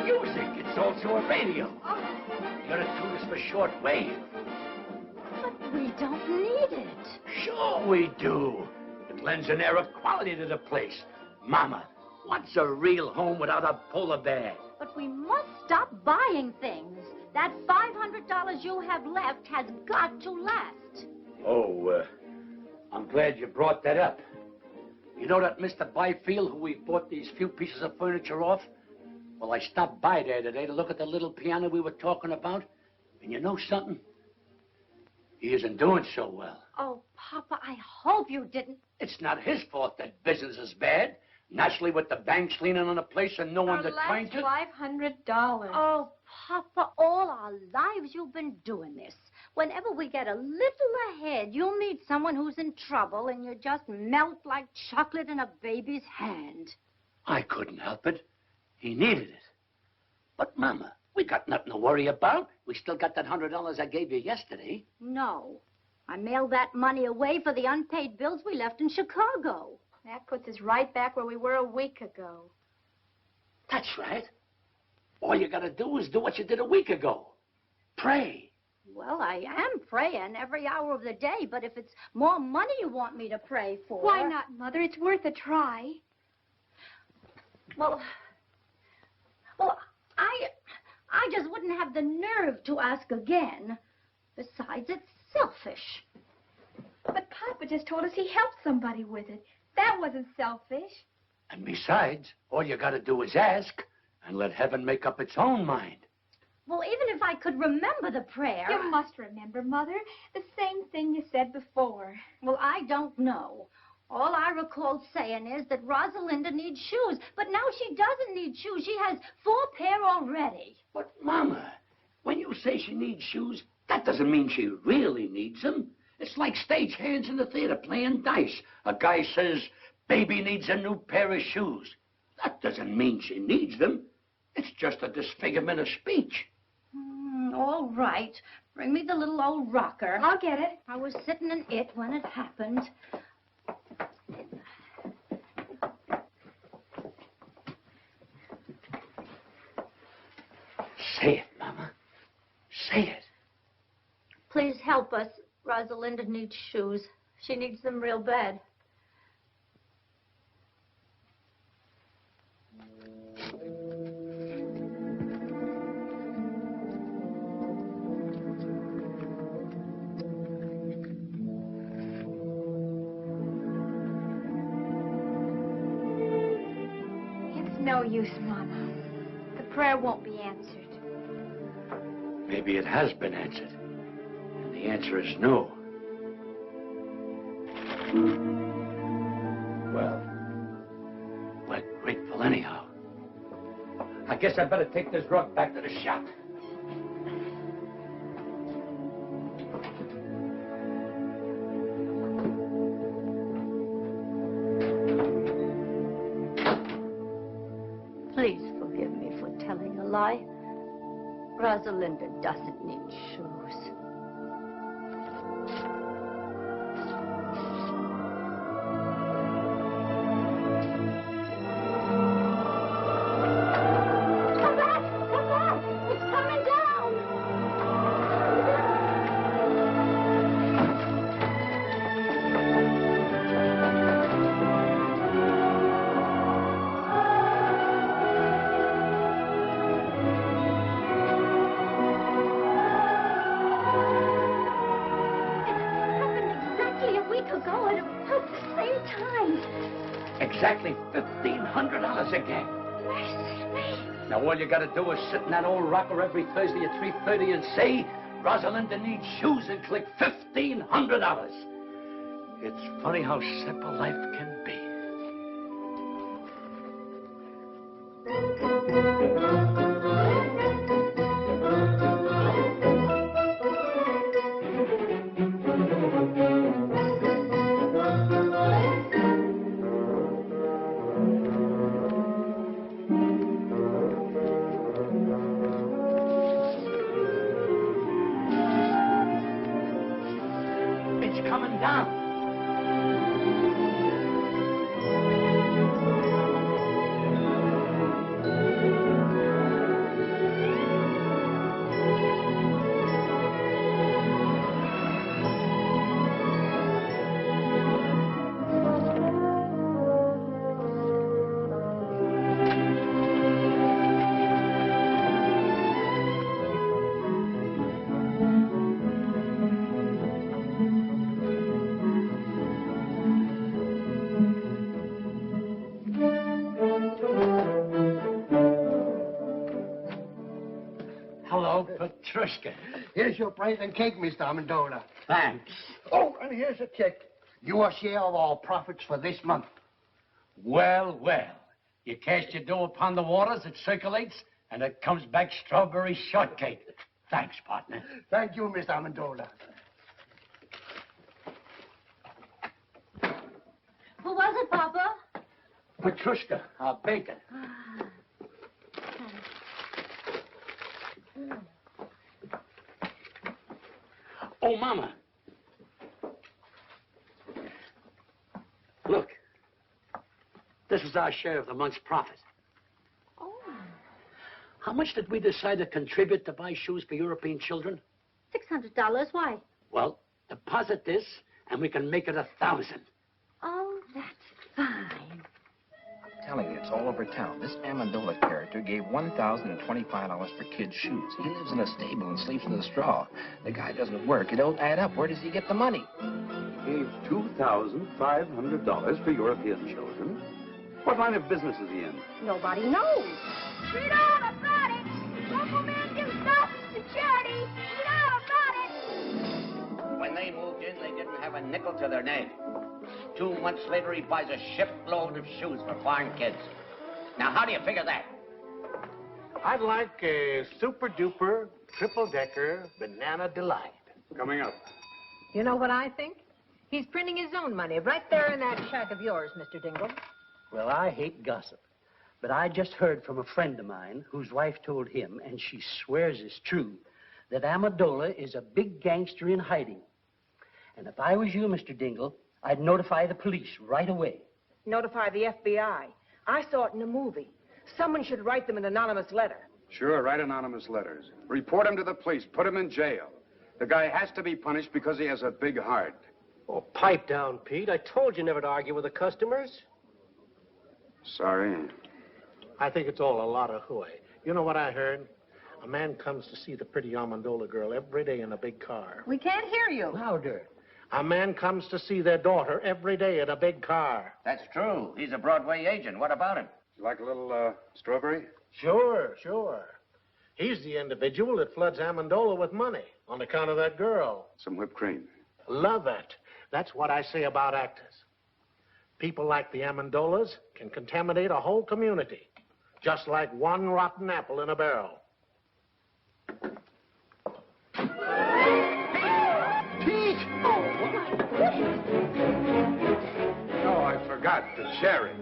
Music. It's also a radio. You gotta tune this for short wave. But we don't need it. Sure we do. It lends an air of quality to the place. Mama, what's a real home without a polar bear? But we must stop buying things. That $500 you have left has got to last. Oh, I'm glad you brought that up. You know that Mr. Byfield who we bought these few pieces of furniture off? Well, I stopped by there today to look at the little piano we were talking about. And you know something? He isn't doing so well. Oh, Papa, I hope you didn't. It's not his fault that business is bad. Naturally, with the banks leaning on the place and no one that's trying to... $500. Oh, Papa, all our lives you've been doing this. Whenever we get a little ahead, you'll meet someone who's in trouble and you just melt like chocolate in a baby's hand. I couldn't help it. He needed it. But, Mama, we got nothing to worry about. We still got that $100 I gave you yesterday. No. I mailed that money away for the unpaid bills we left in Chicago. That puts us right back where we were a week ago. That's right. All you gotta do is do what you did a week ago. Pray. Well, I am praying every hour of the day, but if it's more money you want me to pray for... Why not, Mother? It's worth a try. Well, I just wouldn't have the nerve to ask again. Besides, it's selfish. But Papa just told us he helped somebody with it. That wasn't selfish. And besides, all you gotta do is ask and let heaven make up its own mind. Well, even if I could remember the prayer... You must remember, Mother, the same thing you said before. Well, I don't know. All I recall saying is that Rosalinda needs shoes, but now she doesn't need shoes. She has 4 pair already. But, Mama, when you say she needs shoes, that doesn't mean she really needs them. It's like stage hands in the theater playing dice. A guy says, baby needs a new pair of shoes. That doesn't mean she needs them. It's just a disfigurement of speech. All right. Bring me the little old rocker. I'll get it. I was sitting in it when it happened. Say it, Mama. Say it. Please help us. Rosalinda needs shoes. She needs them real bad. No use, Mama. The prayer won't be answered. Maybe it has been answered. And the answer is no. Well, we're grateful anyhow. I guess I'd better take this rug back to the shop. Please forgive me for telling a lie. Rosalinda doesn't need shoes. Come back! Come back! It's coming down! Ago at about the same time. Exactly $1,500 again. Mercy me. Now all you gotta do is sit in that old rocker every Thursday at 3:30 and say, Rosalinda needs shoes, and click $1,500. It's funny how simple life can be. Coming down. Hello, Petrushka. Here's your present cake, Mr. Amendola. Thanks. Oh, and here's a check. Your share of our profits for this month. Well, well. You cast your dough upon the waters, it circulates, and it comes back strawberry shortcake. Thanks, partner. Thank you, Mr. Amendola. Who was it, Papa? Petrushka, our baker. Oh, Mama. Look. This is our share of the month's profit. Oh. How much did we decide to contribute to buy shoes for European children? $600. Why? Well, deposit this, and we can make it 1,000. Oh, that's fine. Telling you, it's all over town. This Amendola character gave $1,025 for kids' shoes. He lives in a stable and sleeps in the straw. The guy doesn't work. It don't add up. Where does he get the money? He gave $2,500 for European children. What line of business is he in? Nobody knows. Read all about it. Local man gives thousands to charity. Read all about it. When they moved in, they didn't have a nickel to their name. 2 months later, he buys a shipload of shoes for foreign kids. Now, how do you figure that? I'd like a super-duper, triple-decker banana delight. Coming up. You know what I think? He's printing his own money right there in that shack of yours, Mr. Dingle. Well, I hate gossip. But I just heard from a friend of mine whose wife told him, and she swears it's true, that Amendola is a big gangster in hiding. And if I was you, Mr. Dingle, I'd notify the police right away. Notify the FBI. I saw it in a movie. Someone should write them an anonymous letter. Sure, write anonymous letters. Report him to the police. Put him in jail. The guy has to be punished because he has a big heart. Oh, pipe down, Pete. I told you never to argue with the customers. Sorry. I think it's all a lot of hooey. You know what I heard? A man comes to see the pretty Amendola girl every day in a big car. We can't hear you. Louder. A man comes to see their daughter every day in a big car. That's true. He's a Broadway agent. What about him? You like a little strawberry? Sure, sure. He's the individual that floods Amendola with money on account of that girl. Some whipped cream. Love it. That's what I say about actors. People like the Amendolas can contaminate a whole community, just like one rotten apple in a barrel. Pete! Oh, I forgot the cherry.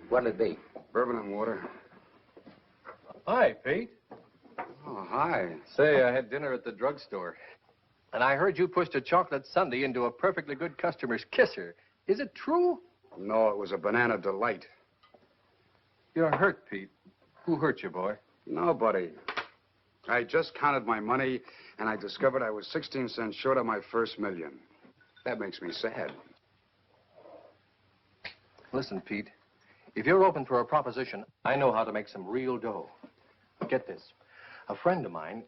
What'll it be? Bourbon and water. Hi, Pete. Oh, hi. Say, I had dinner at the drugstore, and I heard you pushed a chocolate sundae into a perfectly good customer's kisser. Is it true? No, it was a banana delight. You're hurt, Pete. Who hurt you, boy? Nobody. I just counted my money, and I discovered I was 16 cents short of my first million. That makes me sad. Listen, Pete. If you're open for a proposition, I know how to make some real dough. Get this. A friend of mine...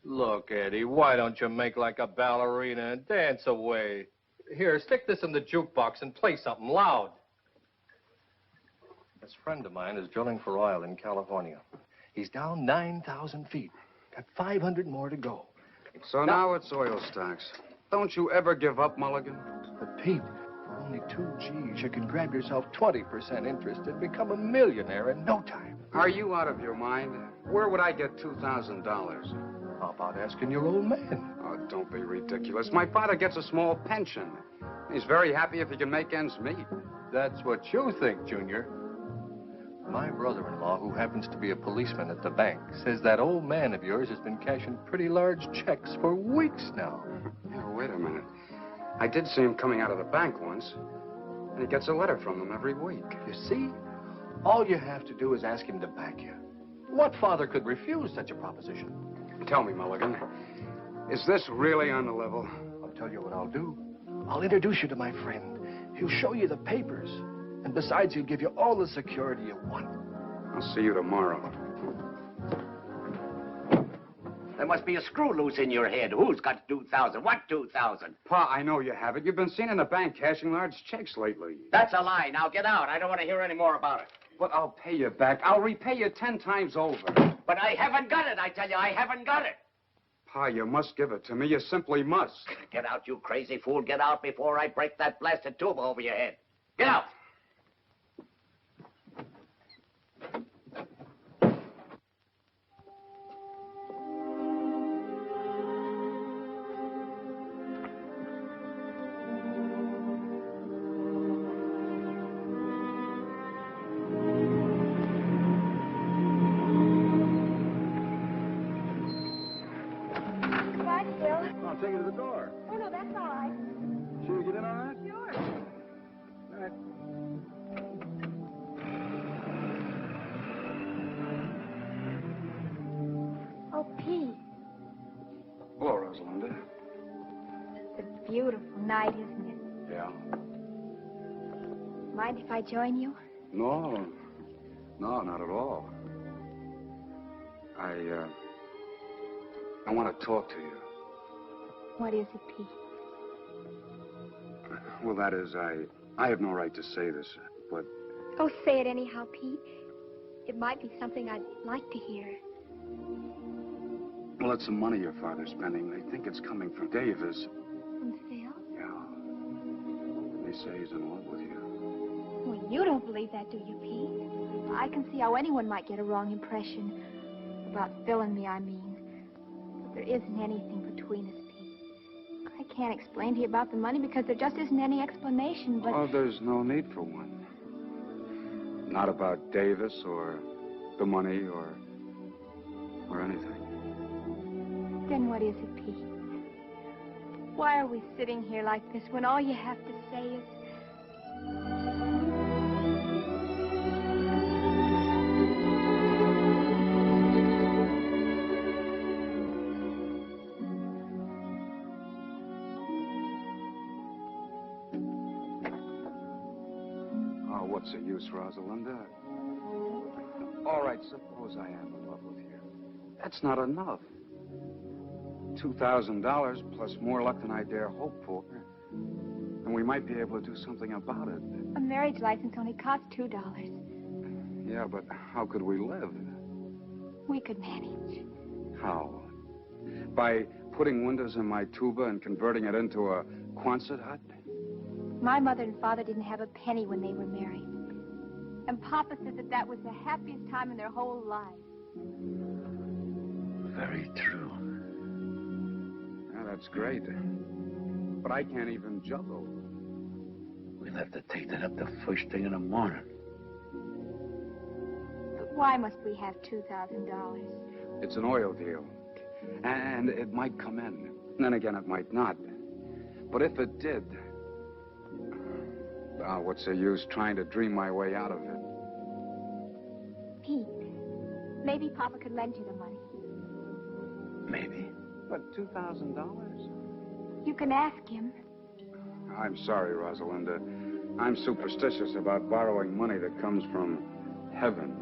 Look, Eddie, why don't you make like a ballerina and dance away? Here, stick this in the jukebox and play something loud. This friend of mine is drilling for oil in California. He's down 9,000 feet. Got 500 more to go. So now it's oil stocks. Don't you ever give up, Mulligan? But, Pete, for only 2 G's, you can grab yourself 20% interest and become a millionaire in no time. Are you out of your mind? Where would I get $2,000? How about asking your old man? Oh, don't be ridiculous. My father gets a small pension. He's very happy if he can make ends meet. That's what you think, Junior. My brother-in-law, who happens to be a policeman at the bank, says that old man of yours has been cashing pretty large checks for weeks now. Yeah, wait a minute. I did see him coming out of the bank once, and he gets a letter from them every week. You see? All you have to do is ask him to back you. What father could refuse such a proposition? Tell me, Mulligan, is this really on the level? I'll tell you what I'll do. I'll introduce you to my friend. He'll show you the papers. And besides, he'll give you all the security you want. I'll see you tomorrow. There must be a screw loose in your head. Who's got 2,000? What 2,000? Pa, I know you have it. You've been seen in the bank cashing large checks lately. That's a lie. Now get out. I don't want to hear any more about it. But I'll pay you back. I'll repay you 10 times over. But I haven't got it, I tell you. I haven't got it. Pa, you must give it to me. You simply must. Get out, you crazy fool. Get out before I break that blasted tube over your head. Get out. Take it to the door. Oh, no, that's all right. Sure you get in all right? Sure. All right. Oh, Pete, Hello, Rosalinda. it's a beautiful night, isn't it? Yeah. Mind if I join you? No, not at all. I want to talk to you. What is it, Pete? Well, that is, I have no right to say this, but Oh, say it anyhow, Pete. It might be something I'd like to hear. well, it's some money your father's spending. They think it's coming from Davis. From Phil? Yeah. They say he's in love with you. Well, you don't believe that, do you, Pete? I can see how anyone might get a wrong impression. About Phil and me, I mean. But there isn't anything between us, Pete. I can't explain to you about the money because there just isn't any explanation, but... Oh, there's no need for one. Not about Davis or the money or anything. Then what is it, Pete? Why are we sitting here like this when all you have to say is... Oh, what's the use, Rosalinda? All right, suppose I am in love with you. That's not enough. $2,000 plus more luck than I dare hope for. And we might be able to do something about it. A marriage license only costs $2. Yeah, but how could we live? We could manage. How? By putting windows in my tuba and converting it into a Quonset hut? My mother and father didn't have a penny when they were married. And Papa said that that was the happiest time in their whole lives. Very true. Yeah, that's great. But I can't even juggle. We'll have to take that up the first thing in the morning. But why must we have $2,000? It's an oil deal. And it might come in. And then again, it might not. But if it did, what's the use trying to dream my way out of it? Pete, maybe Papa could lend you the money. Maybe. But $2,000? You can ask him. I'm sorry, Rosalinda. I'm superstitious about borrowing money that comes from heaven.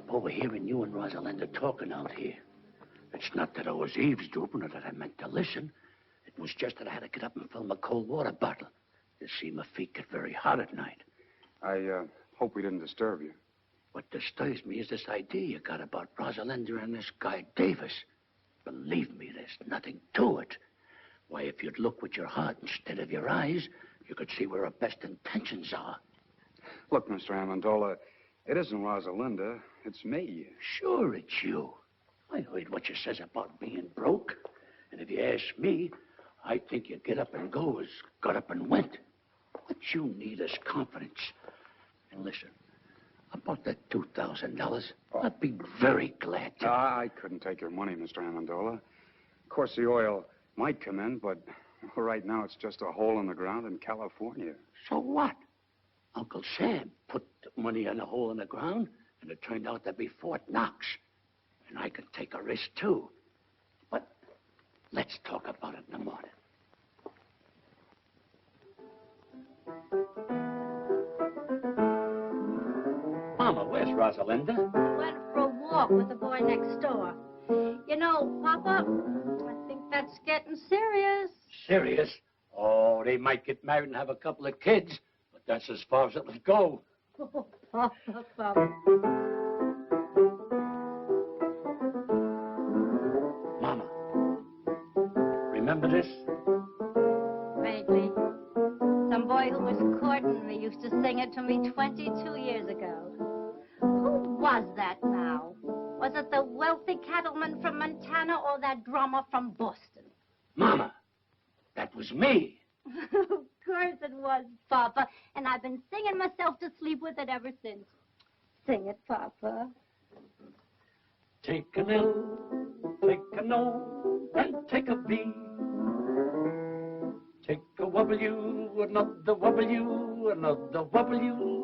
Overhearing you and Rosalinda talking out here. It's not that I was eavesdropping or that I meant to listen. It was just that I had to get up and fill my cold water bottle. You see, my feet get very hot at night. I hope we didn't disturb you. What disturbs me is this idea you got about Rosalinda and this guy Davis. Believe me, there's nothing to it. Why, if you'd look with your heart instead of your eyes, you could see where our best intentions are. Look, Mr. Amendola, it isn't Rosalinda. It's me. Sure, it's you. I heard what you says about being broke. And if you ask me, I think you get up and go as got up and went. What you need is confidence. And listen, about that $2,000, I'd be very glad to. I couldn't take your money, Mr. Amendola. Of course, the oil might come in, but right now it's just a hole in the ground in California. So what? Uncle Sam put money in a hole in the ground, and it turned out to be Fort Knox. And I could take a risk, too. But let's talk about it in the morning. Mama, where's Rosalinda? Went for a walk with the boy next door. You know, Papa, I think that's getting serious. Serious? Oh, they might get married and have a couple of kids, but that's as far as it'll go. Oh, Papa. Mama, remember this? Vaguely. Some boy who was courting me used to sing it to me 22 years ago. Who was that now? Was it the wealthy cattleman from Montana or that drummer from Boston? Mama, that was me. Of course it was, Papa. And I've been singing myself to sleep with it ever since. Sing it, Papa. Take an L, take an O, and take a B. Take a W, another W, another W.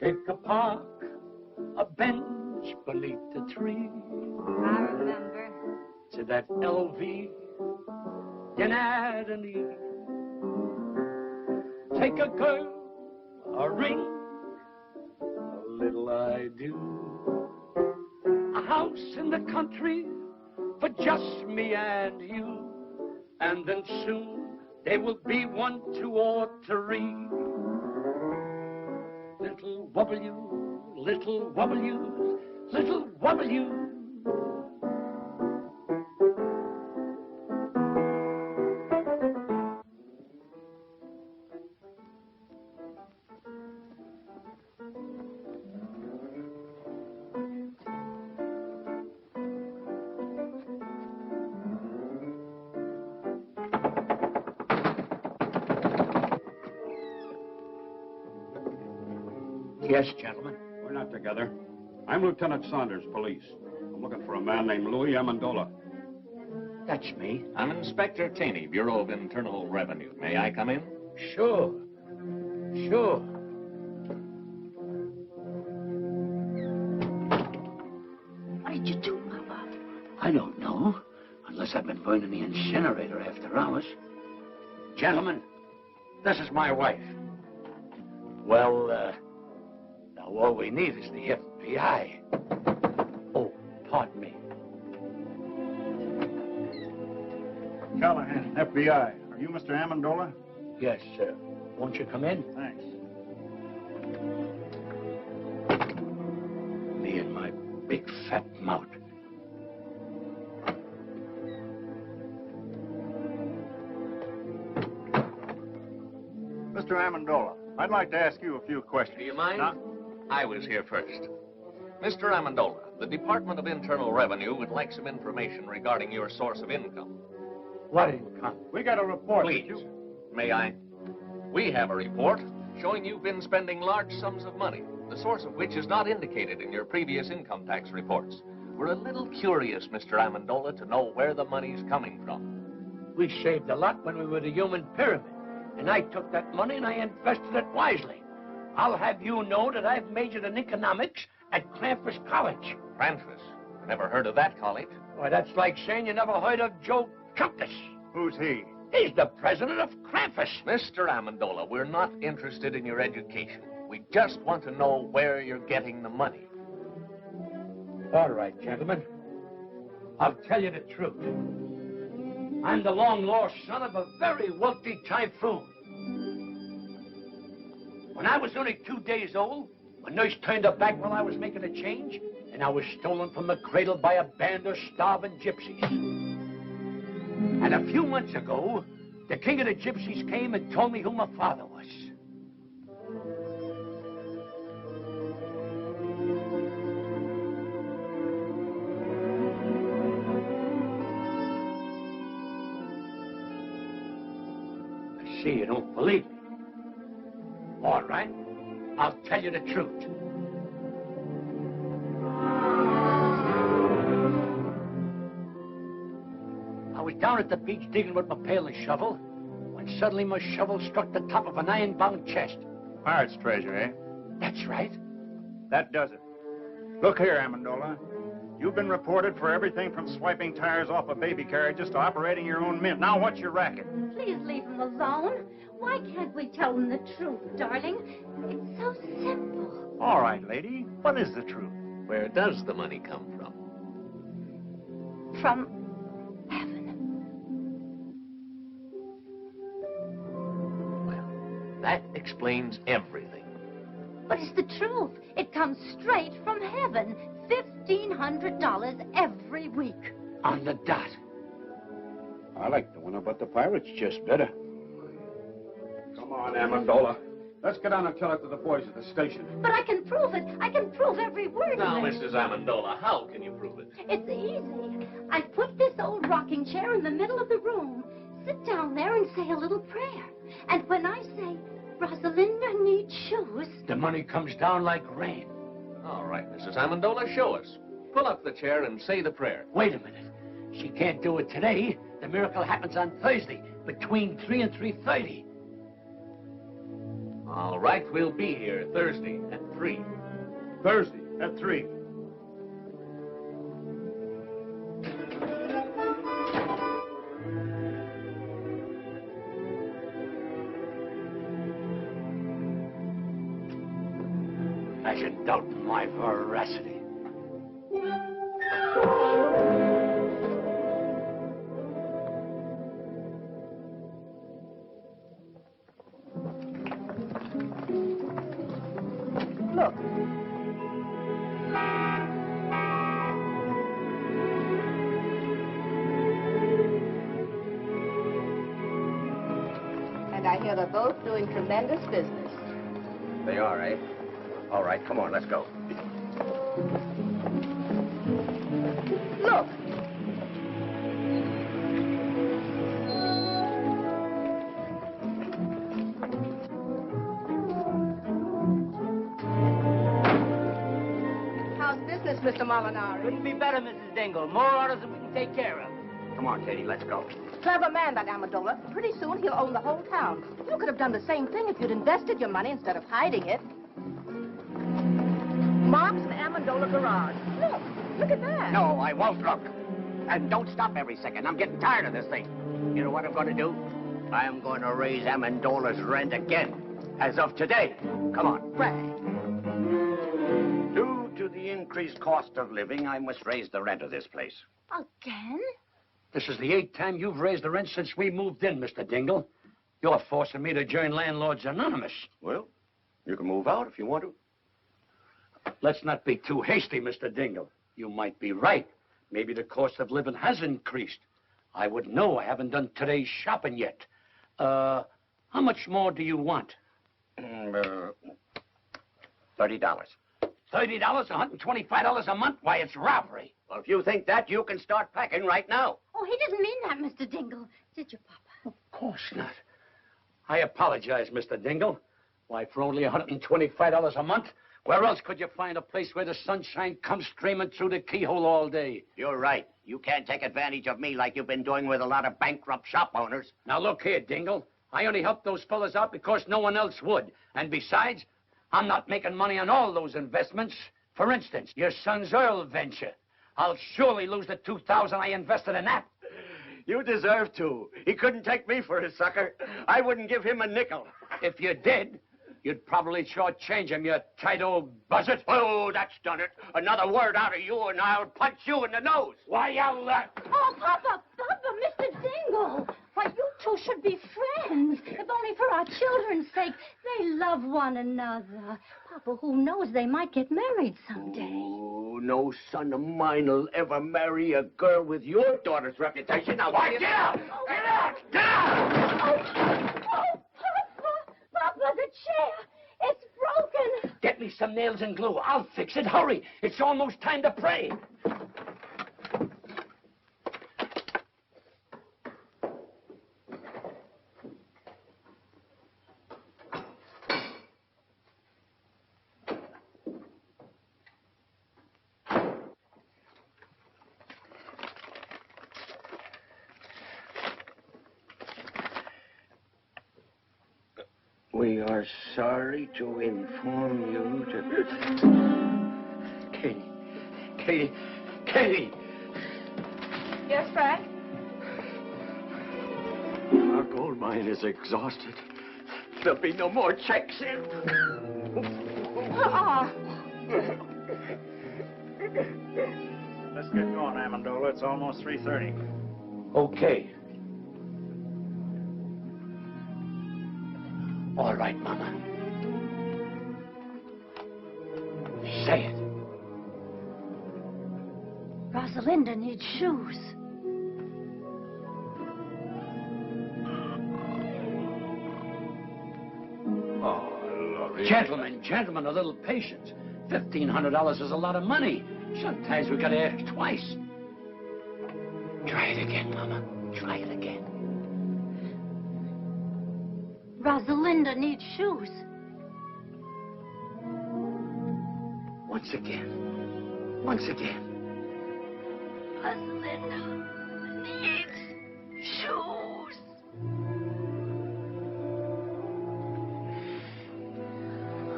Take a park, a bench beneath the tree. I remember. To that LV, you add an E. Take a girl, a ring, a little I do. A house in the country for just me and you. And then soon there will be 1, 2, or 3. Little W, little W, little W. Yes, gentlemen. We're not together. I'm Lieutenant Saunders, police. I'm looking for a man named Louis Amendola. That's me. I'm Inspector Taney, Bureau of Internal Revenue. May I come in? Sure. Sure. What did you do, Papa? I don't know. Unless I've been burning the incinerator after hours. Gentlemen, this is my wife. Well, now all we need is the FBI. Oh, pardon me. Callahan, FBI. Are you Mr. Amendola? Yes, sir. Won't you come in? Thanks. Me and my big fat mouth. Mr. Amendola, I'd like to ask you a few questions. Do you mind? Now, I was here first. Mr. Amendola, the Department of Internal Revenue would like some information regarding your source of income. What income? we got a report. Please, may I? We have a report showing you've been spending large sums of money, the source of which is not indicated in your previous income tax reports. We're a little curious, Mr. Amendola, to know where the money's coming from. We saved a lot when we were the human pyramid. And I took that money and I invested it wisely. I'll have you know that I've majored in economics at Krampus College. Krampus? Never heard of that college. Why, that's like saying you never heard of Joe Chuckus. Who's he? He's the president of Krampus. Mr. Amendola, we're not interested in your education. We just want to know where you're getting the money. All right, gentlemen. I'll tell you the truth. I'm the long-lost son of a very wealthy typhoon. When I was only 2 days old, my nurse turned her back while I was making a change, and I was stolen from the cradle by a band of starving gypsies. And a few months ago, the king of the gypsies came and told me who my father was. I see you don't believe me. All right, I'll tell you the truth. I was down at the beach digging with my pail and shovel, when suddenly my shovel struck the top of an iron-bound chest. Pirate's treasure, eh? That's right. That does it. Look here, Amendola. You've been reported for everything from swiping tires off of baby carriages to operating your own mint. Now, what's your racket? Please leave him alone. Why can't we tell him the truth, darling? It's so simple. All right, lady. What is the truth? Where does the money come from? From That explains everything. But it's the truth. It comes straight from heaven. $1,500 every week. On the dot. I like the one about the pirates just better. Come on, Amendola. Let's get on and tell it to the boys at the station. But I can prove it. I can prove every word Now, of it. Mrs. Amendola, how can you prove it? It's easy. I put this old rocking chair in the middle of the room. Sit down there and say a little prayer. And when I say, Rosalinda needs shoes, The money comes down like rain. All right, Mrs. Amendola, show us. Pull up the chair and say the prayer. Wait a minute. She can't do it today. The miracle happens on Thursday, between 3 and 3:30. All right, we'll be here Thursday at 3. Thursday at 3. I should doubt my veracity. Look. And I hear they're both doing tremendous business. They are, eh? All right, come on, let's go. Look. Mr. Molinari. Couldn't be better, Mrs. Dingle. More orders than we can take care of. Come on, Katie, let's go. Clever man, that Amendola. Pretty soon he'll own the whole town. You could have done the same thing if you'd invested your money instead of hiding it. Mark's the Amendola garage. Look at that. No, I won't look. And don't stop every second. I'm getting tired of this thing. You know what I'm going to do? I'm going to raise Amendola's rent again. As of today. Come on. Frank. Due to the increased cost of living, I must raise the rent of this place. Again? This is the 8th time you've raised the rent since we moved in, Mr. Dingle. You're forcing me to join Landlords Anonymous. Well, you can move out if you want to. Let's not be too hasty, Mr. Dingle. You might be right. Maybe the cost of living has increased. I wouldn't know. I haven't done today's shopping yet. How much more do you want? $30. $30? $125 a month? Why, it's robbery. Well, if you think that, you can start packing right now. Oh, he didn't mean that, Mr. Dingle. Did you, Papa? Of course not. I apologize, Mr. Dingle. Why, for only $125 a month? Where else could you find a place where the sunshine comes streaming through the keyhole all day? You're right. You can't take advantage of me like you've been doing with a lot of bankrupt shop owners. Now, look here, Dingle. I only helped those fellas out because no one else would. And besides, I'm not making money on all those investments. For instance, your son's oil venture. I'll surely lose the $2,000 I invested in that. You deserve to. He couldn't take me for a sucker. I wouldn't give him a nickel. If you did, you'd probably shortchange him, you tight old buzzard. Oh, that's done it. Another word out of you and I'll punch you in the nose. Why, you'll... Oh, Papa, Mr. Dingle. Why, you two should be friends. If only for our children's sake. They love one another. Papa, who knows, they might get married someday. Oh, no son of mine will ever marry a girl with your daughter's reputation. Now, why, get out! Get out! Get out! Oh, Papa, the chair. It's broken. Get me some nails and glue. I'll fix it. Hurry. It's almost time to pray. We are sorry to inform you that... Katie! Yes, Frank? Our gold mine is exhausted. There'll be no more checks in. Let's get going, Amendola. It's almost 3:30. Okay. All right, Mama. Say it. Rosalinda needs shoes. Oh, Laurie. Gentlemen, a little patience. $1,500 is a lot of money. Sometimes we gotta ask twice. Try it again, Mama. Try it again. Rosalinda needs shoes. Once again. Once again. Rosalinda needs shoes.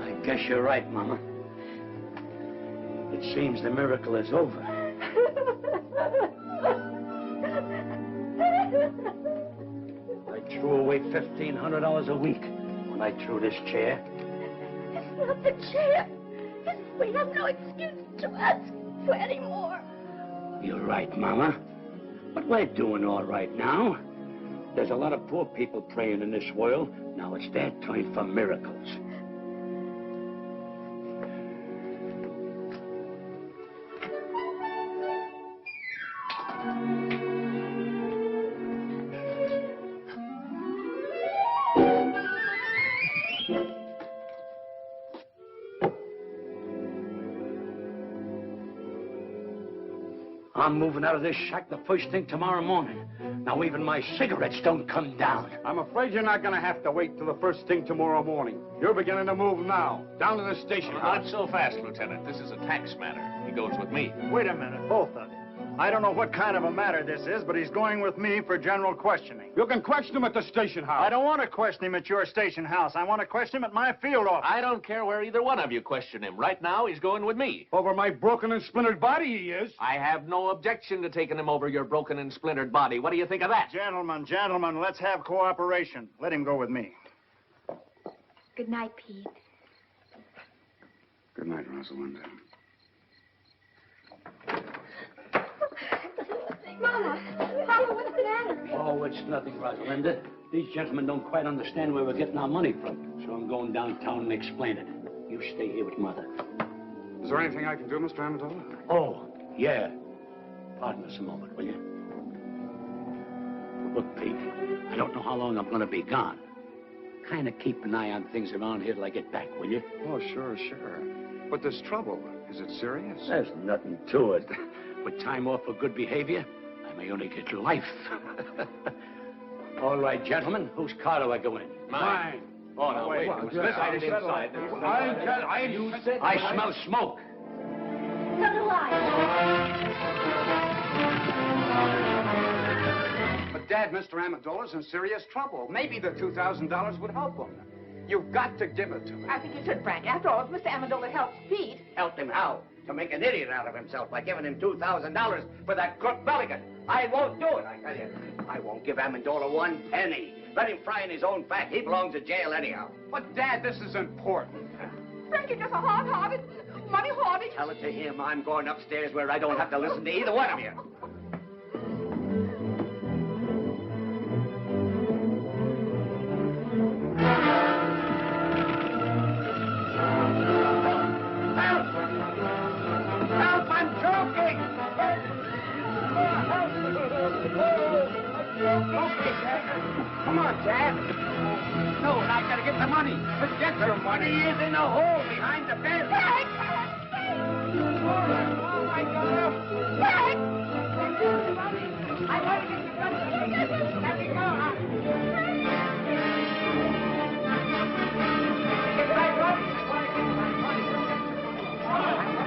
I guess you're right, Mama. It seems the miracle is over. I threw away $1,500 a week when I threw this chair. It's not the chair. We have no excuse to ask for any more. You're right, Mama. But we're doing all right now. There's a lot of poor people praying in this world. Now it's their time for miracles. I'm moving out of this shack the first thing tomorrow morning. Now, even my cigarettes don't come down. I'm afraid you're not going to have to wait till the first thing tomorrow morning. You're beginning to move now, down to the station house. Not so fast, Lieutenant. This is a tax matter. He goes with me. Wait a minute, both of you. I don't know what kind of a matter this is, but he's going with me for general questioning. You can question him at the station house. I don't want to question him at your station house. I want to question him at my field office. I don't care where either one of you question him. Right now, he's going with me. Over my broken and splintered body, he is. I have no objection to taking him over your broken and splintered body. What do you think of that? Gentlemen, let's have cooperation. Let him go with me. Good night, Pete. Good night, Rosalinda. Mama, Papa, what's the matter? Oh, it's nothing, Rosalinda. These gentlemen don't quite understand where we're getting our money from, so I'm going downtown and explain it. You stay here with Mother. Is there anything I can do, Mr. Amendola? Oh, yeah. Pardon us a moment, will you? Look, Pete, I don't know how long I'm going to be gone. Kind of keep an eye on things around here till I get back, will you? Oh, sure. But this trouble, is it serious? There's nothing to it. With time off for good behavior, I may only get life. All right, gentlemen, whose car do I go in? Mine. Oh, no, wait. I smell smoke. So do I. But, Dad, Mr. Amendola's in serious trouble. Maybe the $2,000 would help him. You've got to give it to me. I think you should, Frank. After all, if Mr. Amendola helps Pete... Helped him how? To make an idiot out of himself by giving him $2,000 for that crook Belligan. I won't do it, I tell you. I won't give Amendola one penny. Let him fry in his own fat. He belongs to jail anyhow. But, Dad, this is important. Frank, you're just a hard-hearted, money-hoarding... Tell it to him. I'm going upstairs where I don't have to listen to either one of you. Come on, Dad. No, I gotta get the money. Forget the money is in the hole behind the bed. Frank! Oh, my God. Frank! I want to get the money. Let me go. Get my money.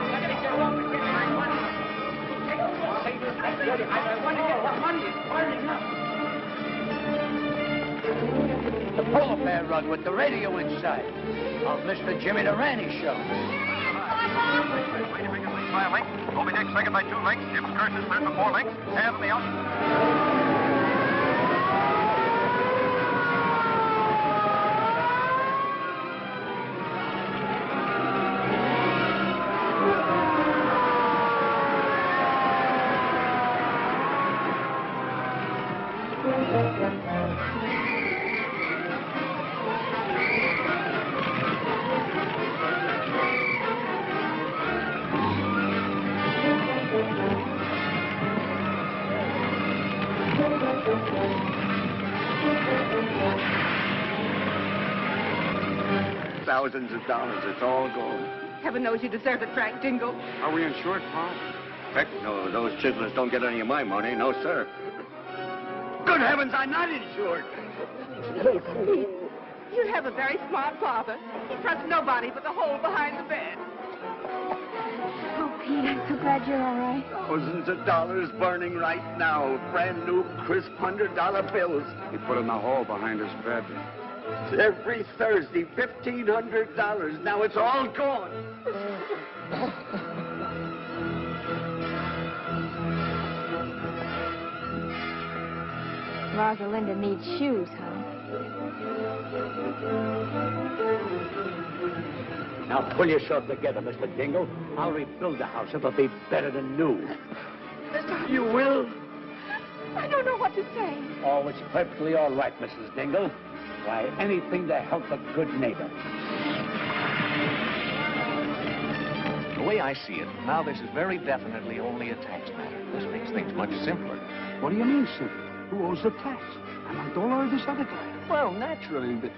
I gotta get off and get my money. I want to get the money. It's burning up. The polar bear rug with the radio inside. Of Mr. Jimmy Durante show. Ready to make a link by a link. Moby Dick second by 2 links. Jim Curtis third by 4 links. Hands on the out. Thousands of dollars. It's all gone. Heaven knows you deserve it, Frank Dingle. Are we insured, Pa? Heck no, those chiselers don't get any of my money. No, sir. Good heavens, I'm not insured. Pete, you have a very smart father. He trusts nobody but the hole behind the bed. Oh, Pete, I'm so glad you're all right. Thousands of dollars burning right now. Brand new, crisp $100 bills. He put in the hole behind his bed. Every Thursday, $1,500. Now it's all gone. Rosalinda needs shoes, huh? Now pull yourself together, Mr. Dingle. I'll rebuild the house. It'll be better than new. You will? I don't know what to say. Oh, it's perfectly all right, Mrs. Dingle. Why, anything to help a good neighbor. The way I see it, now this is very definitely only a tax matter. This makes things much simpler. What do you mean, simple? Who owes the tax? Amendola or this other guy? Well, naturally, but...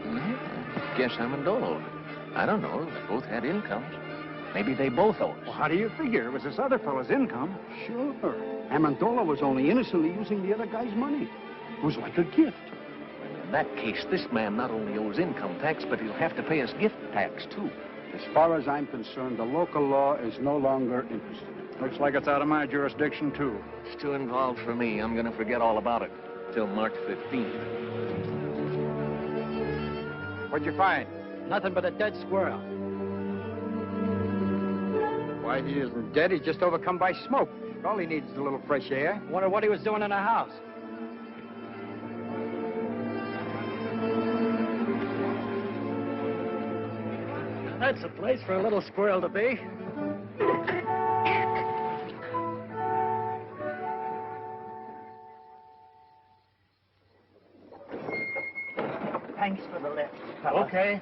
I guess Amendola owed it. I don't know. They both had incomes. Maybe they both owe us. Well, how do you figure? It was this other fellow's income. Sure. Amendola was only innocently using the other guy's money. It was like a gift. In that case, this man not only owes income tax, but he'll have to pay us gift tax, too. As far as I'm concerned, the local law is no longer interested. Looks like it's out of my jurisdiction, too. It's too involved for me. I'm going to forget all about it till March 15th. What'd you find? Nothing but a dead squirrel. Why, he isn't dead. He's just overcome by smoke. All he needs is a little fresh air. Wonder what he was doing in the house. That's a place for a little squirrel to be. Thanks for the lift, fella. Okay.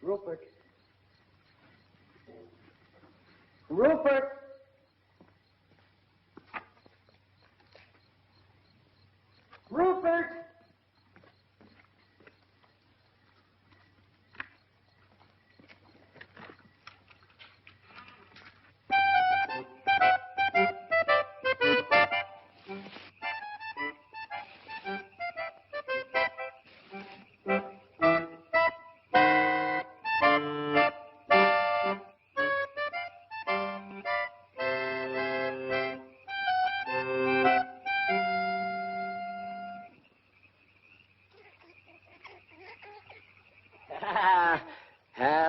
Rupert. Rupert! Rupert!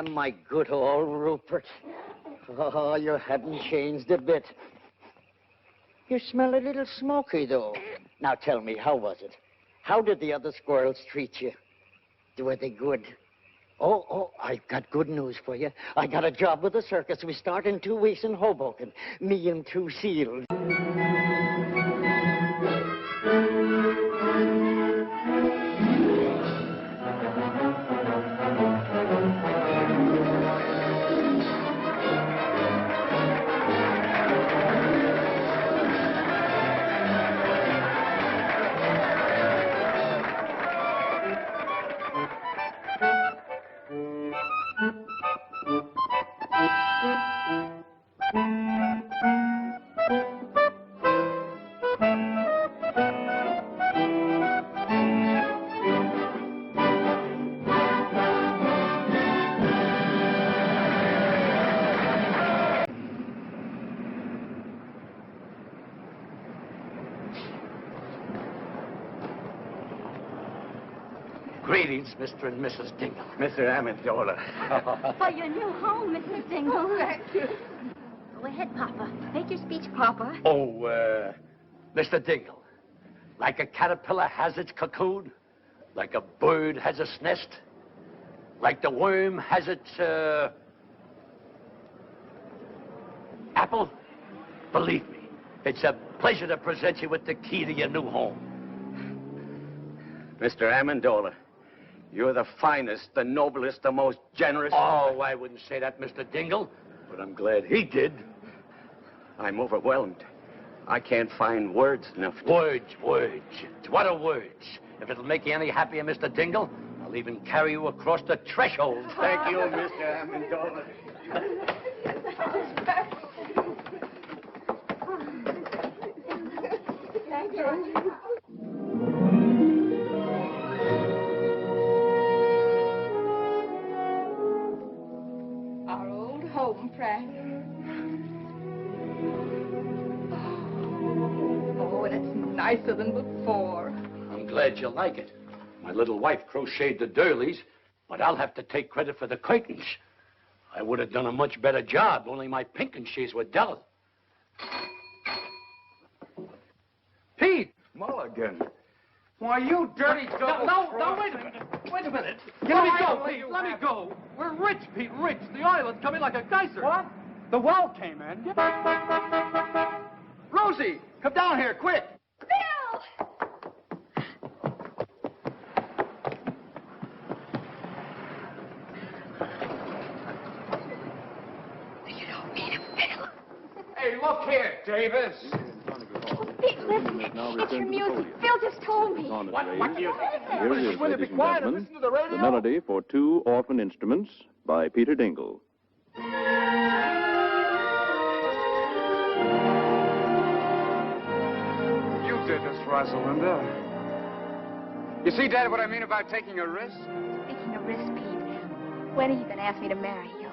My good old Rupert. Oh, you haven't changed a bit. You smell a little smoky, though. Now tell me, how was it? How did the other squirrels treat you? Were they good? Oh, I've got good news for you. I got a job with the circus. We start in 2 weeks in Hoboken. Me and 2 seals. Greetings, Mr. and Mrs. Dingle. Mr. Amendola. For your new home, Mrs. Dingle. Thank you. Go ahead, Papa. Make your speech, Papa. Oh, Mr. Dingle, like a caterpillar has its cocoon, like a bird has its nest, like the worm has its, apple, believe me, it's a pleasure to present you with the key to your new home. Mr. Amendola, you're the finest, the noblest, the most generous... Oh, I wouldn't say that, Mr. Dingle, but I'm glad he did. I'm overwhelmed. I can't find words enough to... Words. What are words? If it'll make you any happier, Mr. Dingle, I'll even carry you across the threshold. Thank you, Mr. Amendola. Thank you. Our old home, Frank. Oh, and it's nicer than before. I'm glad you like it. My little wife crocheted the doilies, but I'll have to take credit for the curtains. I would have done a much better job, only my pinking sheets were dull. Pete! Mulligan. Why, you dirty double... No, wait a minute. Wait a minute. Let me go, Pete. Let me go. We're rich, Pete, rich. The island's coming like a geyser. What? The well came in. Rosie, come down here, quick. Bill! Hey, look here, Davis. music. It's your music. Phil just told me. What music? Here it is, ladies and gentlemen, the melody for Two Orphan Instruments by Peter Dingle. You did this, Rosalinda. You see, Dad, what I mean about taking a risk? Taking a risk, Pete. When are you going to ask me to marry you?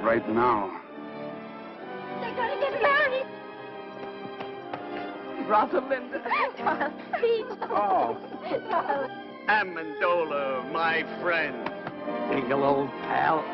Right now. They're going to get married. Rosalinda. Darling, Pete. Oh. Darling. Amendola, my friend. Dingle, old pal.